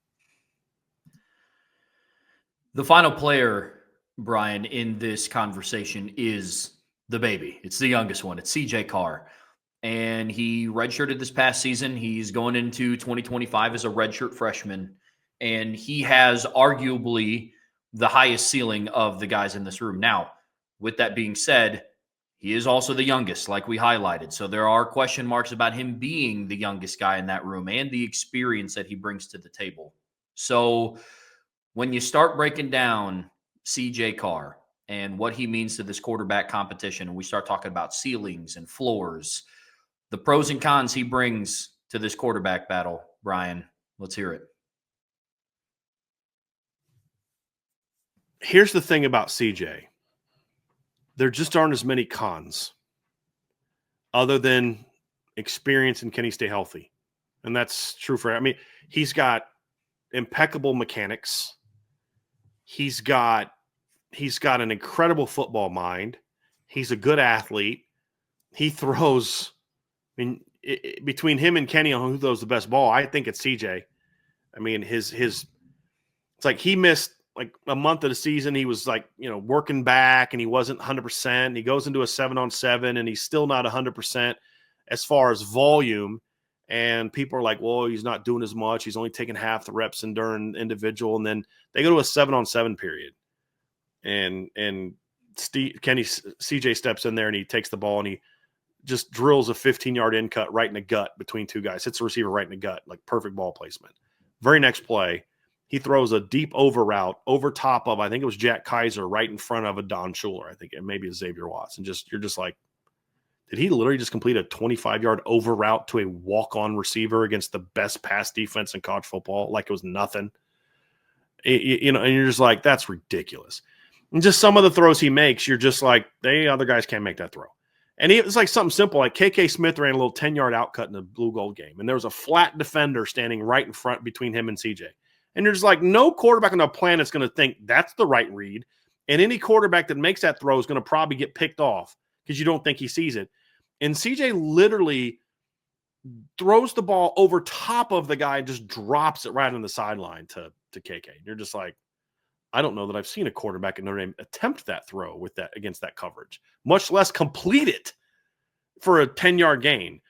The final player, Bryan, in this conversation is the baby. It's the youngest one. It's CJ Carr. And he redshirted this past season. He's going into 2025 as a redshirt freshman. And he has arguably the highest ceiling of the guys in this room. Now, with that being said, he is also the youngest, like we highlighted. So there are question marks about him being the youngest guy in that room and the experience that he brings to the table. So when you start breaking down CJ Carr and what he means to this quarterback competition, and we start talking about ceilings and floors, the pros and cons he brings to this quarterback battle, Bryan, let's hear it.
Here's the thing about CJ. There just aren't as many cons other than experience and can he stay healthy? And that's true for, he's got impeccable mechanics. He's got an incredible football mind. He's a good athlete. He throws, between him and Kenny on who throws the best ball, I think it's CJ. It's like he missed like a month of the season. He was working back and he wasn't 100%. He goes into a 7-on-7 and he's still not 100% as far as volume. And people are like, well, he's not doing as much. He's only taking half the reps in during individual. And then they go to a 7-on-7 period. And CJ steps in there and he takes the ball and he just drills a 15-yard in cut right in the gut between two guys. Hits the receiver right in the gut, like perfect ball placement. Very next play, he throws a deep over route over top of, I think it was Jack Kaiser, right in front of a Don Schuler. I think it maybe a Xavier Watts. And you're just like, did he literally just complete a 25-yard over route to a walk-on receiver against the best pass defense in college football? Like it was nothing. And you're just like, that's ridiculous. And just some of the throws he makes, you're just like, the other guys can't make that throw. And it's like something simple, like KK Smith ran a little 10-yard outcut in the blue gold game. And there was a flat defender standing right in front between him and CJ. And you're just like, no quarterback on the planet's going to think that's the right read. And any quarterback that makes that throw is going to probably get picked off because you don't think he sees it. And CJ literally throws the ball over top of the guy and just drops it right on the sideline to KK. And you're just like, I don't know that I've seen a quarterback in Notre Dame attempt that throw with that against that coverage, much less complete it for a 10-yard gain.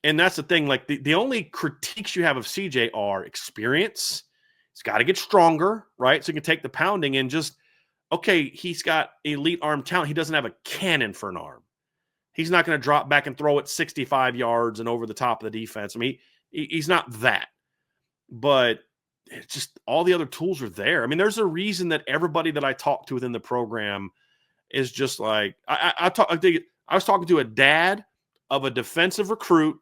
And that's the thing. Like the only critiques you have of CJ are experience. He's got to get stronger, right? So he can take the pounding and just, okay, he's got elite arm talent. He doesn't have a cannon for an arm. He's not going to drop back and throw it 65 yards and over the top of the defense. He's not that. But it's just all the other tools are there. There's a reason that everybody that I talk to within the program is just like, I was talking to a dad of a defensive recruit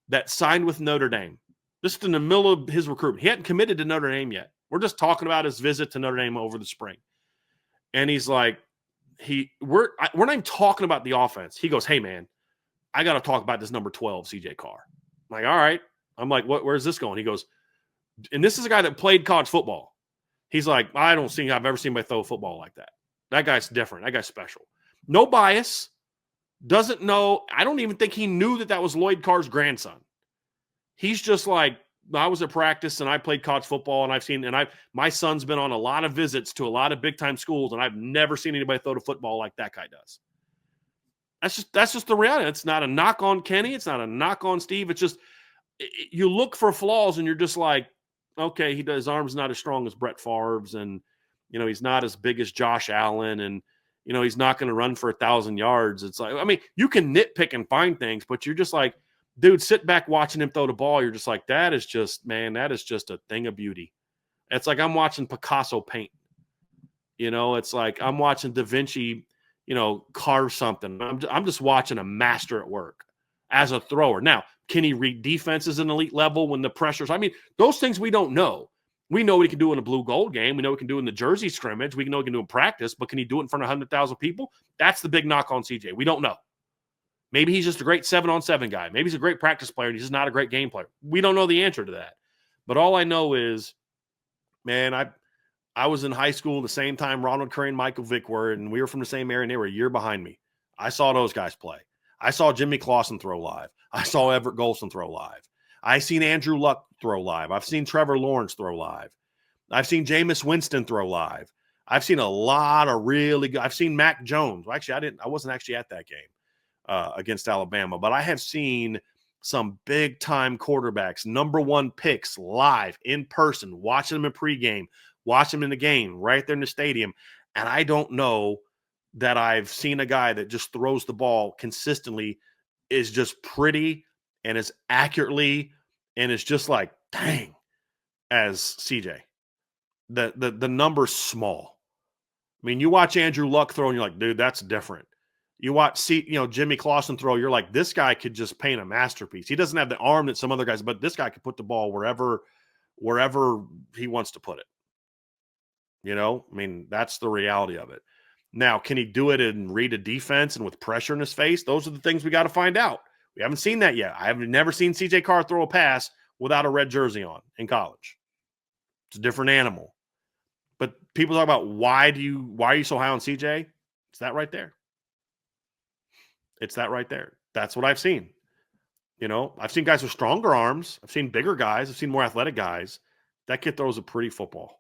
that signed with Notre Dame. Just in the middle of his recruitment. He hadn't committed to Notre Dame yet. We're just talking about his visit to Notre Dame over the spring. And he's like, we're not even talking about the offense. He goes, hey, man, I got to talk about this number 12, CJ Carr. I'm like, all right. I'm like, where's this going? He goes, and this is a guy that played college football. He's like, I don't think I've ever seen anybody throw a football like that. That guy's different. That guy's special. No bias. Doesn't know. I don't even think he knew that was Lloyd Carr's grandson. He's just like, at practice and I played college football, and my son's been on a lot of visits to a lot of big time schools, and I've never seen anybody throw the football like that guy does. That's just the reality. It's not a knock on Kenny. It's not a knock on Steve. It's just you look for flaws and you're just like, okay, his arm's not as strong as Brett Favre's, and he's not as big as Josh Allen, and he's not going to run for 1,000 yards. It's like, I mean, you can nitpick and find things, but you're just like, dude, sit back watching him throw the ball. You're just like, that is just a thing of beauty. It's like I'm watching Picasso paint. It's like I'm watching Da Vinci, carve something. I'm just watching a master at work as a thrower. Now, can he read defenses at an elite level when the pressures? I mean, those things we don't know. We know what he can do in a blue gold game. We know what he can do in the jersey scrimmage. We know what he can do in practice, but can he do it in front of 100,000 people? That's the big knock on CJ. We don't know. Maybe he's just a great 7-on-7 guy. Maybe he's a great practice player and he's just not a great game player. We don't know the answer to that. But all I know is, man, I was in high school the same time Ronald Curry and Michael Vick were, and we were from the same area, and they were a year behind me. I saw those guys play. I saw Jimmy Clausen throw live. I saw Everett Golson throw live. I've seen Andrew Luck throw live. I've seen Trevor Lawrence throw live. I've seen Jameis Winston throw live. I've seen a lot of really good. I've seen Mac Jones. Well, actually, I wasn't actually at that game against Alabama, but I have seen some big time quarterbacks, number one picks live in person, watching them in pregame, watching them in the game right there in the stadium. And I don't know that I've seen a guy that just throws the ball consistently, is just pretty and as accurately and is just like, dang, as CJ. The number's small. I mean, you watch Andrew Luck throw and you're like, dude, that's different. You watch Jimmy Clausen throw, you're like, this guy could just paint a masterpiece. He doesn't have the arm that some other guys, but this guy could put the ball wherever he wants to put it. I mean, that's the reality of it. Now, can he do it and read a defense and with pressure in his face? Those are the things we got to find out. We haven't seen that yet. I have never seen CJ Carr throw a pass without a red jersey on in college. It's a different animal. But people talk about why are you so high on CJ? It's that right there. It's that right there. That's what I've seen. I've seen guys with stronger arms. I've seen bigger guys. I've seen more athletic guys. That kid throws a pretty football.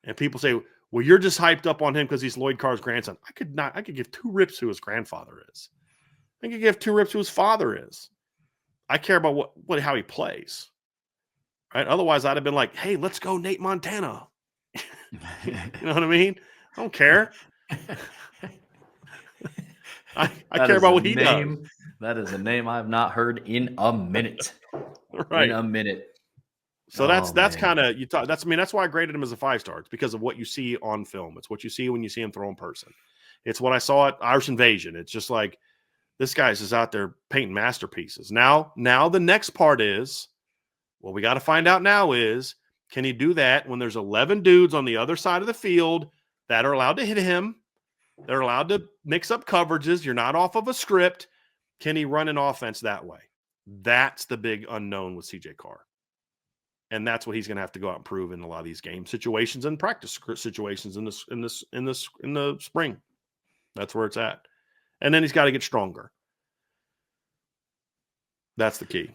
And people say, well, you're just hyped up on him because he's Lloyd Carr's grandson. I could give two rips who his grandfather is. I could give two rips who his father is. I care about how he plays. Right? Otherwise, I'd have been like, hey, let's go Nate Montana. You know what I mean? I don't care. I care about what he does.
That is a name I've not heard in a minute.
Right.
In a minute.
So that's kind of that's why I graded him as a 5-star. It's because of what you see on film. It's what you see when you see him throw in person. It's what I saw at Irish Invasion. It's just like this guy's just out there painting masterpieces. Now the next part is what we got to find out now is, can he do that when there's 11 dudes on the other side of the field that are allowed to hit him? They're allowed to mix up coverages. You're not off of a script. Can he run an offense that way? That's the big unknown with CJ Carr. And that's what he's going to have to go out and prove in a lot of these game situations and practice situations in the spring. That's where it's at. And then he's got to get stronger. That's the key.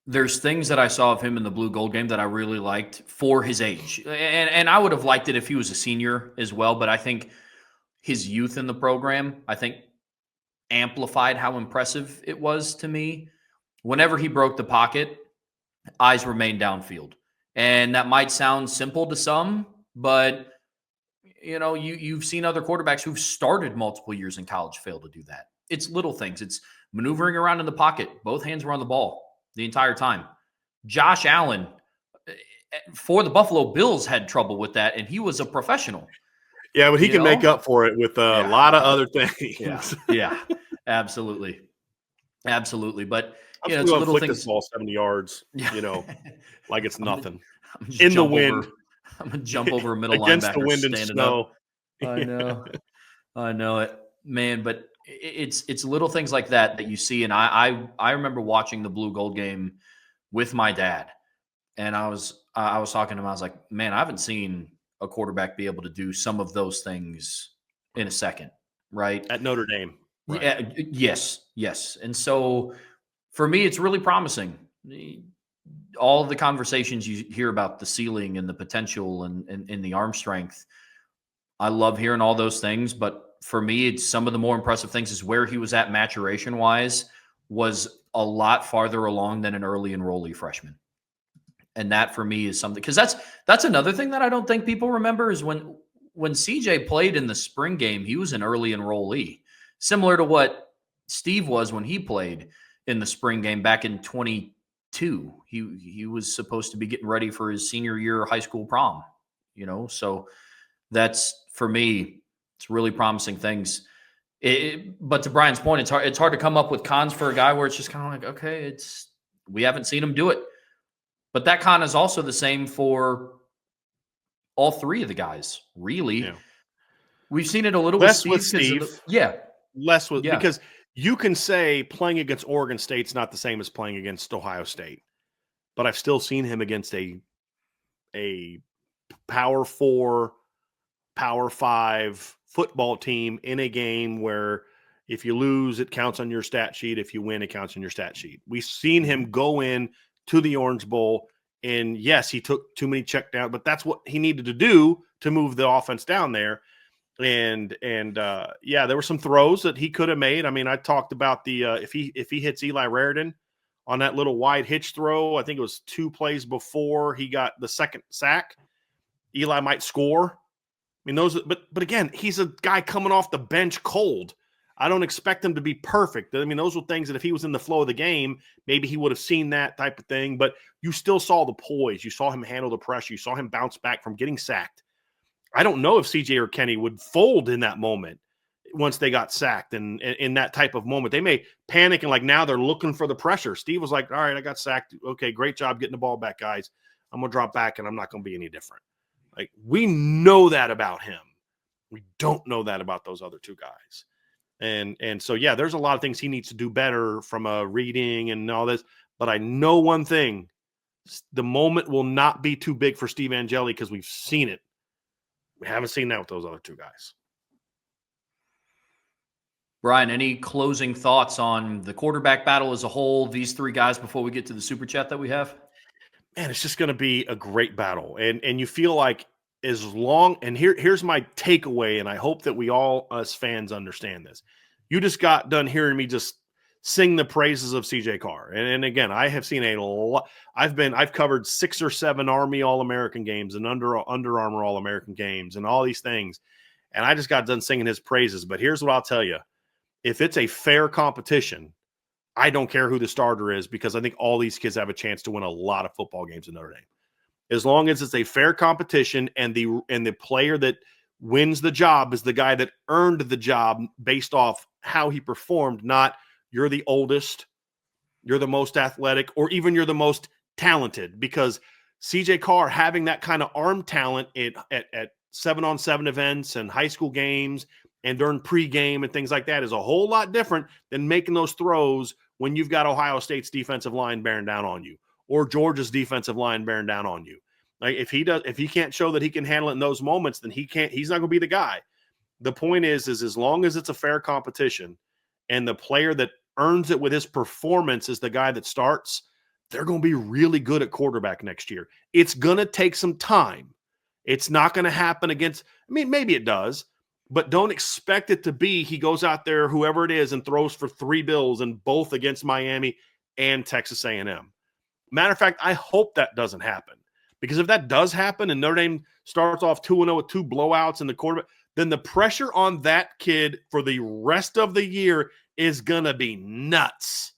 There's things that I saw of him in the blue gold game that I really liked for his age. And I would have liked it if he was a senior as well, but I think his youth in the program, amplified how impressive it was to me. Whenever he broke the pocket, eyes remained downfield. And that might sound simple to some, but you've seen other quarterbacks who've started multiple years in college fail to do that. It's little things. It's maneuvering around in the pocket. Both hands were on the ball the entire time. Josh Allen, for the Buffalo Bills, had trouble with that, and he was a professional.
Yeah, but he can make up for it with a lot of other things.
Yeah, absolutely. Absolutely. But
it's little things. This ball 70 yards, like it's nothing. In the wind.
I'm going to jump over a middle
against
linebacker
the wind and snow.
I know it, man. But it's little things like that you see. And I remember watching the blue gold game with my dad, and I was talking to him. I was like, man, I haven't seen a quarterback be able to do some of those things in a second, right?
At Notre Dame. Right.
Yeah, yes. And so for me, it's really promising. all the conversations you hear about the ceiling and the potential and the arm strength, I love hearing all those things. But for me, it's some of the more impressive things is where he was at maturation wise was a lot farther along than an early enrollee freshman. And that for me is something, because that's another thing that I don't think people remember is when CJ played in the spring game, he was an early enrollee, similar to what Steve was when he played in the spring game back in 22. He was supposed to be getting ready for his senior year high school prom, so that's for me, it's really promising things. But to Brian's point, it's hard to come up with cons for a guy where it's just kind of like, okay, we haven't seen him do it. But that con is also the same for all three of the guys, really.
Yeah.
We've seen it a little
Less
with Steve.
with Steve.
Less with
because you can say playing against Oregon State's not the same as playing against Ohio State. But I've still seen him against a Power 4, Power 5 football team in a game where if you lose, it counts on your stat sheet. If you win, it counts on your stat sheet. We've seen him go in to the Orange Bowl, and yes, he took too many check downs, but that's what he needed to do to move the offense down there. And there were some throws that he could have made. I mean, I talked about the if he hits Eli Raridan on that little wide hitch throw, I think it was 2 plays before he got the second sack, Eli might score. I mean, but again, he's a guy coming off the bench cold. I don't expect him to be perfect. I mean, those were things that if he was in the flow of the game, maybe he would have seen that type of thing. But you still saw the poise. You saw him handle the pressure. You saw him bounce back from getting sacked. I don't know if CJ or Kenny would fold in that moment once they got sacked. And in that type of moment, they may panic and like now they're looking for the pressure. Steve was like, all right, I got sacked. Okay, great job getting the ball back, guys. I'm going to drop back and I'm not going to be any different. Like, we know that about him. We don't know that about those other two guys. And so, yeah, there's a lot of things he needs to do better from a reading and all this. But I know one thing, the moment will not be too big for Steve Angeli because we've seen it. We haven't seen that with those other two guys.
Brian, any closing thoughts on the quarterback battle as a whole, these three guys, before we get to the super chat that we have?
Man, it's just going to be a great battle. And you feel like as long – and here's my takeaway, and I hope that we all, us fans, understand this. You just got done hearing me just sing the praises of CJ Carr. And again, I have seen a lot – I've covered 6 or 7 Army All-American games and Under Armour All-American games and all these things. And I just got done singing his praises. But here's what I'll tell you. If it's a fair competition, I don't care who the starter is because I think all these kids have a chance to win a lot of football games in Notre Dame. As long as it's a fair competition and the player that wins the job is the guy that earned the job based off how he performed, not you're the oldest, you're the most athletic, or even you're the most talented. Because CJ Carr having that kind of arm talent at 7-on-7 events and high school games and during pregame and things like that is a whole lot different than making those throws when you've got Ohio State's defensive line bearing down on you or Georgia's defensive line bearing down on you. Like if he can't show that he can handle it in those moments, then he's not going to be the guy. The point is as long as it's a fair competition and the player that earns it with his performance is the guy that starts, they're going to be really good at quarterback next year. It's going to take some time. It's not going to happen against, I mean, maybe it does, but don't expect it to be he goes out there, whoever it is, and throws for 3 bills and both against Miami and Texas A&M. Matter of fact, I hope that doesn't happen. Because if that does happen and Notre Dame starts off 2-0 with 2 blowouts in the quarterback, then the pressure on that kid for the rest of the year is going to be nuts.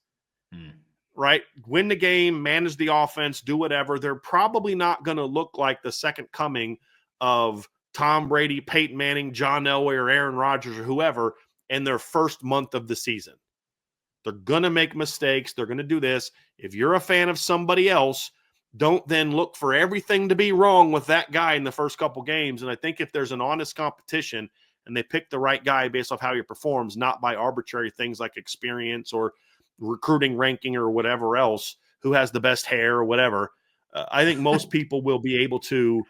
Right? Win the game, manage the offense, do whatever. They're probably not going to look like the second coming of Tom Brady, Peyton Manning, John Elway, or Aaron Rodgers, or whoever in their first month of the season. They're going to make mistakes. They're going to do this. If you're a fan of somebody else, don't then look for everything to be wrong with that guy in the first couple games. And I think if there's an honest competition and they pick the right guy based off how he performs, not by arbitrary things like experience or recruiting ranking or whatever else, who has the best hair or whatever, I think most people will be able to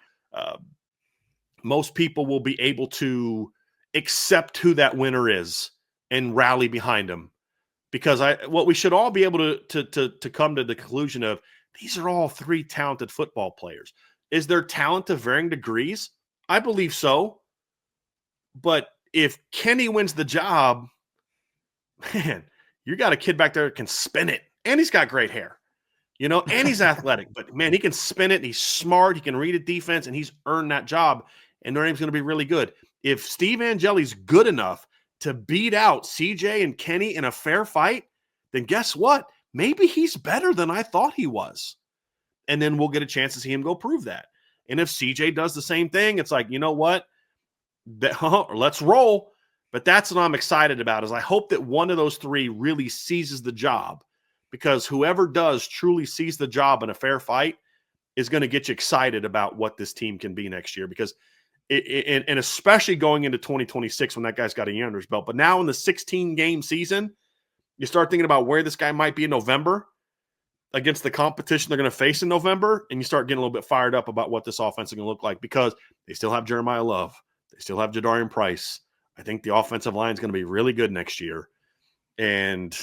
accept who that winner is and rally behind him. Because what we should all be able to come to the conclusion of, these are all three talented football players. Is there talent to varying degrees? I believe so. But if Kenny wins the job, man, you got a kid back there that can spin it. And he's got great hair, and he's athletic. But, man, he can spin it. And he's smart. He can read a defense, and he's earned that job. And Notre Dame's going to be really good. If Steve Angeli's good enough to beat out CJ and Kenny in a fair fight, then guess what? Maybe he's better than I thought he was. And then we'll get a chance to see him go prove that. And if CJ does the same thing, it's like, you know what? Let's roll. But that's what I'm excited about, is I hope that one of those three really seizes the job, because whoever does truly seize the job in a fair fight is going to get you excited about what this team can be next year, because and especially going into 2026 when that guy's got a year under his belt. But now in the 16-game season, you start thinking about where this guy might be in November against the competition they're going to face in November, and you start getting a little bit fired up about what this offense is going to look like, because they still have Jeremiah Love. They still have Jadarian Price. I think the offensive line is going to be really good next year. And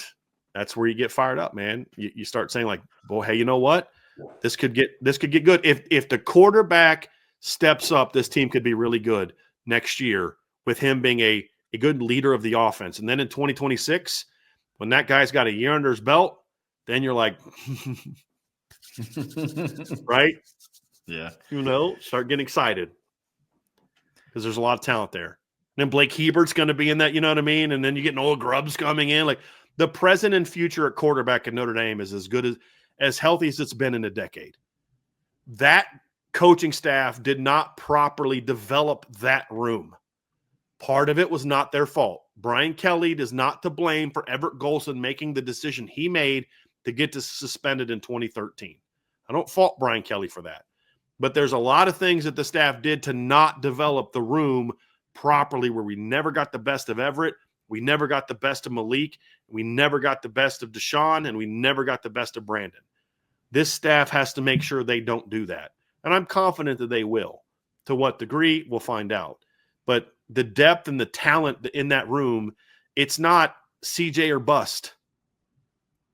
that's where you get fired up, man. You start saying, like, well, hey, you know what? This could get good. If the quarterback steps up, this team could be really good next year with him being a good leader of the offense. And then in 2026, when that guy's got a year under his belt, then you're like, right?
Yeah.
Start getting excited, because there's a lot of talent there. And then Blake Hebert's going to be in that, you know what I mean? And then you get Noah Grubbs coming in. Like, the present and future at quarterback at Notre Dame is as good as healthy as it's been in a decade. That coaching staff did not properly develop that room. Part of it was not their fault. Brian Kelly is not to blame for Everett Golson making the decision he made to get suspended in 2013. I don't fault Brian Kelly for that. But there's a lot of things that the staff did to not develop the room properly, where we never got the best of Everett, we never got the best of Malik, we never got the best of Deshaun, and we never got the best of Brandon. This staff has to make sure they don't do that. And I'm confident that they will. To what degree, we'll find out. But the depth and the talent in that room, it's not CJ or bust.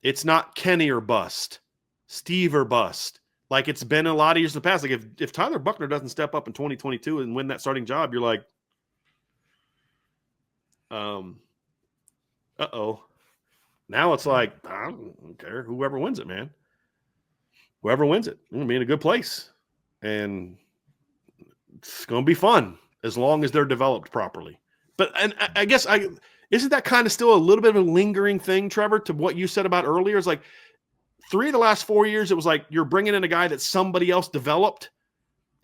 It's not Kenny or bust. Steve or bust. Like it's been a lot of years in the past. Like if Tyler Buckner doesn't step up in 2022 and win that starting job, you're like, uh-oh. Now it's like, I don't care. Whoever wins it, man. Whoever wins it, we're going to be in a good place. And it's going to be fun as long as they're developed properly. But and I guess isn't that kind of still a little bit of a lingering thing, Trevor, to what you said about earlier? It's like 3 of the last 4 years, it was like you're bringing in a guy that somebody else developed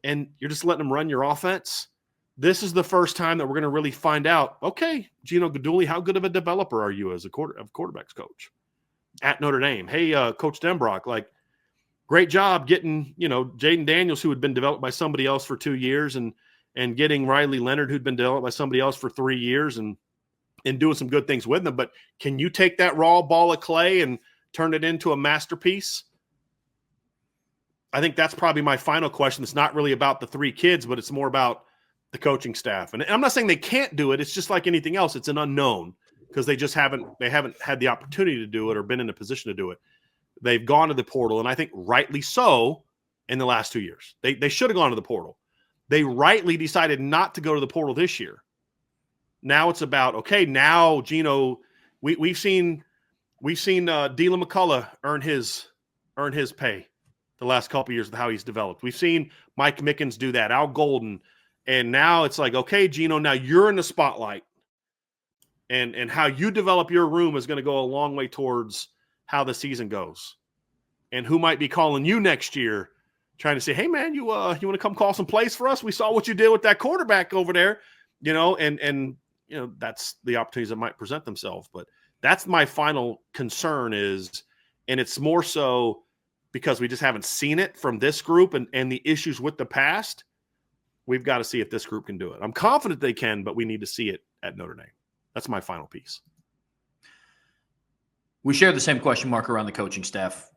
and you're just letting him run your offense. This is the first time that we're going to really find out, okay, Gino Guidugli, how good of a developer are you as a quarterbacks coach at Notre Dame? Hey, Coach Denbrock, like, great job getting, Jaden Daniels, who had been developed by somebody else for 2 years, and getting Riley Leonard, who'd been developed by somebody else for 3 years, and doing some good things with them. But can you take that raw ball of clay and turn it into a masterpiece? I think that's probably my final question. It's not really about the 3 kids, but it's more about the coaching staff. And I'm not saying they can't do it. It's just like anything else. It's an unknown because they haven't had the opportunity to do it or been in a position to do it. They've gone to the portal, and I think rightly so in the last 2 years. They should have gone to the portal. They rightly decided not to go to the portal this year. Now it's about, okay, now, Gino, we've seen Dylan McCullough earn his pay the last couple of years with how he's developed. We've seen Mike Mickens do that, Al Golden. And now it's like, okay, Gino, now you're in the spotlight. And how you develop your room is going to go a long way towards how the season goes. And who might be calling you next year trying to say, hey, man, you want to come call some plays for us? We saw what you did with that quarterback over there, and that's the opportunities that might present themselves. But that's my final concern is, and it's more so because we just haven't seen it from this group and the issues with the past. We've got to see if this group can do it. I'm confident they can, but we need to see it at Notre Dame. That's my final piece.
We share the same question mark around the coaching staff.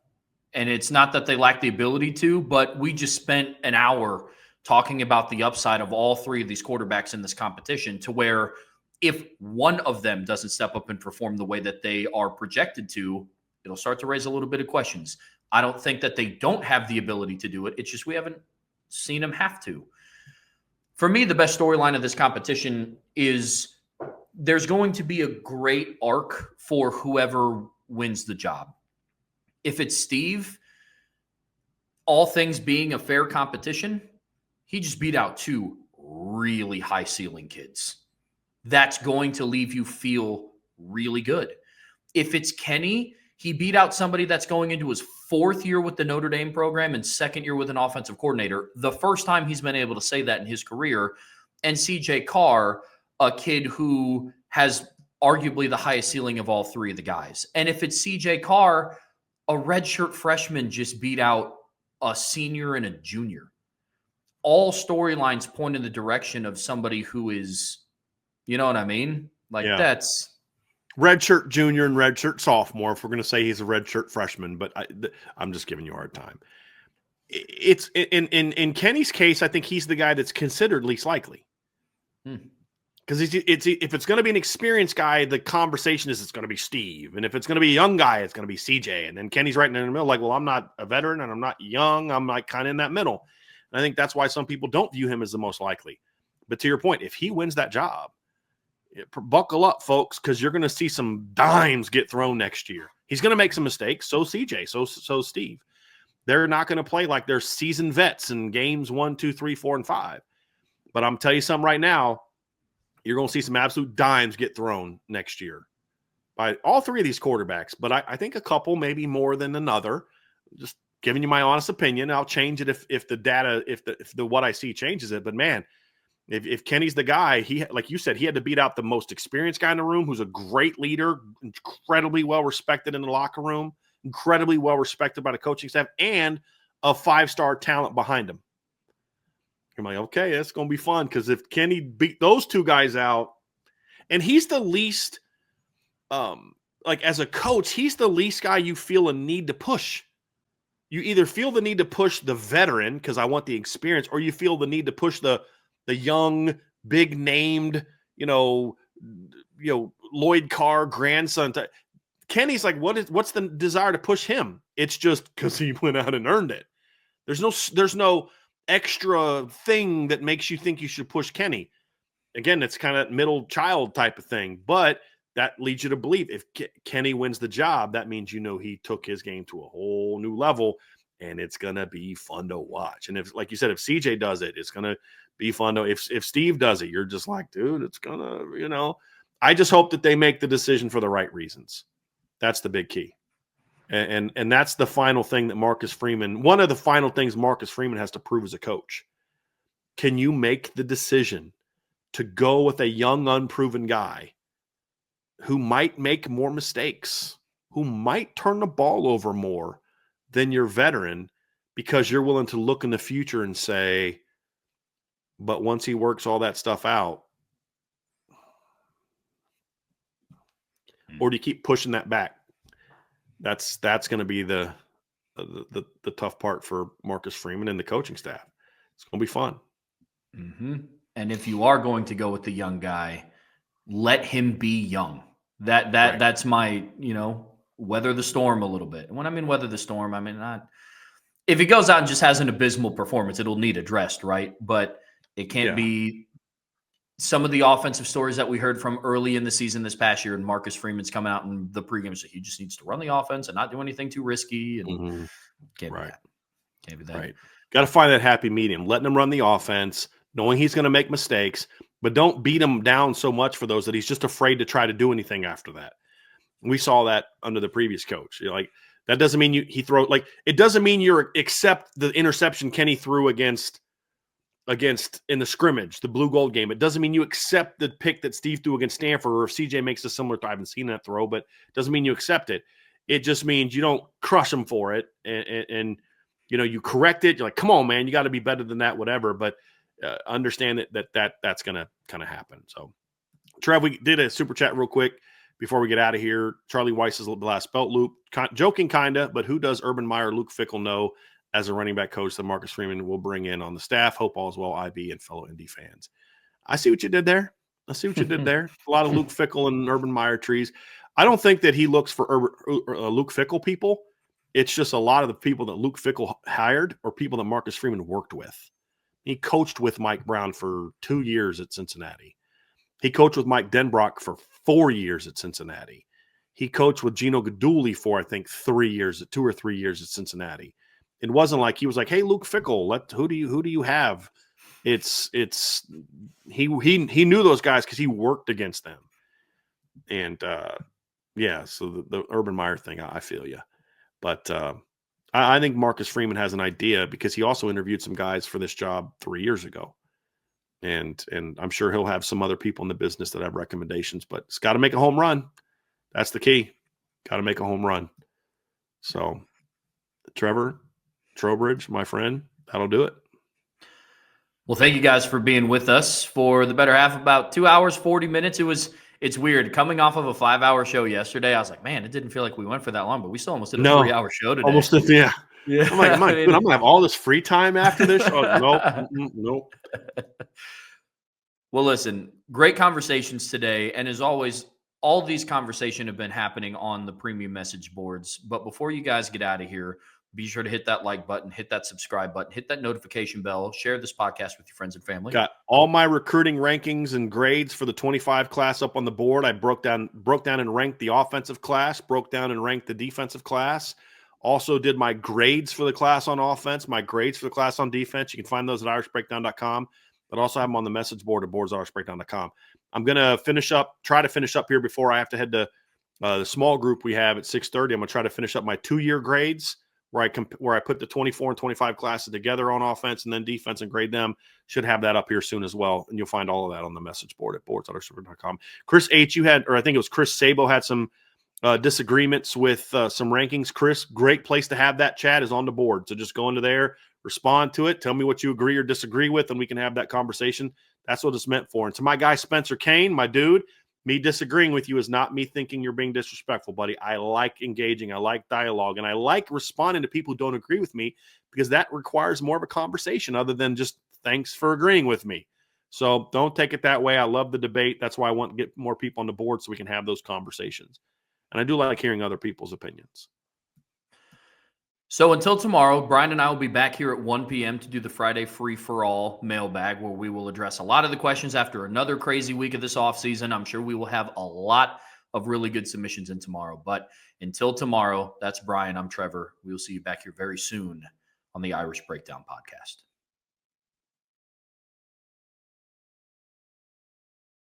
And it's not that they lack the ability to, but we just spent an hour talking about the upside of all 3 of these quarterbacks in this competition, to where if one of them doesn't step up and perform the way that they are projected to, it'll start to raise a little bit of questions. I don't think that they don't have the ability to do it. It's just we haven't seen them have to. For me, the best storyline of this competition is there's going to be a great arc for whoever wins the job. If it's Steve, all things being a fair competition, he just beat out two really high ceiling kids. That's going to leave you feel really good. If it's Kenny, he beat out somebody that's going into his 4th year with the Notre Dame program and 2nd year with an offensive coordinator. The first time he's been able to say that in his career. And CJ Carr, a kid who has arguably the highest ceiling of all three of the guys. And if it's CJ Carr, a redshirt freshman just beat out a senior and a junior. All storylines point in the direction of somebody who is, you know what I mean? Like that's
redshirt junior and redshirt sophomore. If we're going to say he's a redshirt freshman, but I'm just giving you a hard time. It's in Kenny's case, I think he's the guy that's considered least likely. Because if it's going to be an experienced guy, the conversation is it's going to be Steve. And if it's going to be a young guy, it's going to be CJ. And then Kenny's right in the middle, like, well, I'm not a veteran and I'm not young. I'm like kind of in that middle. And I think that's why some people don't view him as the most likely. But to your point, if he wins that job, buckle up, folks, because you're going to see some dimes get thrown next year. He's going to make some mistakes. So CJ, so Steve. They're not going to play like they're seasoned vets in games 1, 2, 3, 4, and 5. But I'm telling you something right now, you're going to see some absolute dimes get thrown next year by all three of these quarterbacks. But I think a couple, maybe more than another. Just giving you my honest opinion. I'll change it if the data, if the what I see changes it. But man, if Kenny's the guy, he, like you said, he had to beat out the most experienced guy in the room, who's a great leader, incredibly well respected in the locker room, incredibly well respected by the coaching staff, and a 5-star talent behind him. I'm like, okay, that's going to be fun, because if Kenny beat those two guys out, and he's the least, like as a coach, he's the least guy you feel a need to push. You either feel the need to push the veteran because I want the experience, or you feel the need to push the young, big named, Lloyd Carr grandson. Kenny's like, what's the desire to push him? It's just because he went out and earned it. There's no extra thing that makes you think you should push Kenny. Again, it's kind of middle child type of thing, but that leads you to believe if Kenny wins the job, that means he took his game to a whole new level, and it's gonna be fun to watch. And if, like you said, if CJ does it, it's gonna be fun to. If Steve does it, you're just like, dude, it's gonna, I just hope that they make the decision for the right reasons. That's the big key. And that's the final thing that Marcus Freeman, one of the final things Marcus Freeman has to prove as a coach. Can you make the decision to go with a young, unproven guy who might make more mistakes, who might turn the ball over more than your veteran, because you're willing to look in the future and say, but once he works all that stuff out, or do you keep pushing that back? That's going to be the tough part for Marcus Freeman and the coaching staff. It's going to be fun.
Mm-hmm. And if you are going to go with the young guy, let him be young. That's my, weather the storm a little bit. And when I mean weather the storm, I mean not. If he goes out and just has an abysmal performance, it'll need addressed, right? But it can't be some of the offensive stories that we heard from early in the season this past year, and Marcus Freeman's coming out in the pregame and say he just needs to run the offense and not do anything too risky. And can't be that. Can't be that.
Right. Got to find that happy medium, letting him run the offense, knowing he's going to make mistakes, but don't beat him down so much for those that he's just afraid to try to do anything after that. We saw that under the previous coach. Like, that doesn't mean it doesn't mean you accept the interception Kenny threw against in the scrimmage, the blue gold game. It doesn't mean you accept the pick that Steve threw against Stanford, or if CJ makes a similar, I haven't seen that throw, but it doesn't mean you accept it. It just means you don't crush him for it. And you correct it. You're like, come on, man, you got to be better than that, whatever. But understand that's going to kind of happen. So, Trev, we did a super chat real quick before we get out of here. Charlie Weiss's last belt loop, joking kind of, but who does Urban Meyer, Luke Fickell know as a running back coach that Marcus Freeman will bring in on the staff? Hope all is well, IB and fellow Indy fans. I see what you did there. A lot of Luke Fickell and Urban Meyer trees. I don't think that he looks for Luke Fickell people. It's just a lot of the people that Luke Fickell hired or people that Marcus Freeman worked with. He coached with Mike Brown for 2 years at Cincinnati. He coached with Mike Denbrock for 4 years at Cincinnati. He coached with Gino Guidugli for, I think, 3 years, 2 or 3 years at Cincinnati. It wasn't like he was like, "Hey, Luke Fickell, who do you have?" He knew those guys because he worked against them. And so the Urban Meyer thing, I feel you. But I think Marcus Freeman has an idea because he also interviewed some guys for this job 3 years ago. And I'm sure he'll have some other people in the business that have recommendations, but it's got to make a home run. That's the key. Got to make a home run. So, Trevor Trowbridge, my friend, that'll do it.
Well, thank you guys for being with us for the better half, about 2 hours, 40 minutes. It's weird. Coming off of a 5-hour show yesterday, I was like, man, it didn't feel like we went for that long, but we still almost did a 3-hour show today.
Almost, yeah.
Yeah.
I'm like, I'm going to have all this free time after this? Oh, nope.
Well, listen, great conversations today. And as always, all these conversations have been happening on the premium message boards. But before you guys get out of here, be sure to hit that like button, hit that subscribe button, hit that notification bell, share this podcast with your friends and family.
Got all my recruiting rankings and grades for the 25 class up on the board. I broke down and ranked the offensive class, broke down and ranked the defensive class. Also did my grades for the class on offense, my grades for the class on defense. You can find those at irishbreakdown.com, but also have them on the message board at boards.irishbreakdown.com. I'm going to try to finish up here before I have to head to the small group we have at 6:30. I'm going to try to finish up my 2-year grades where I put the 24 and 25 classes together on offense and then defense and grade them. Should have that up here soon as well. And you'll find all of that on the message board at boards.irishbreakdown.com. Chris H., I think it was Chris Sabo had some disagreements with some rankings. Chris, great place to have that chat is on the board. So just go into there, respond to it, tell me what you agree or disagree with, and we can have that conversation. That's what it's meant for. And to my guy, Spencer Kane, my dude, me disagreeing with you is not me thinking you're being disrespectful, buddy. I like engaging. I like dialogue. And I like responding to people who don't agree with me because that requires more of a conversation other than just thanks for agreeing with me. So don't take it that way. I love the debate. That's why I want to get more people on the board so we can have those conversations. And I do like hearing other people's opinions.
So until tomorrow, Bryan and I will be back here at 1 p.m. to do the Friday free-for-all mailbag, where we will address a lot of the questions after another crazy week of this offseason. I'm sure we will have a lot of really good submissions in tomorrow. But until tomorrow, that's Bryan. I'm Trevor. We will see you back here very soon on the Irish Breakdown Podcast.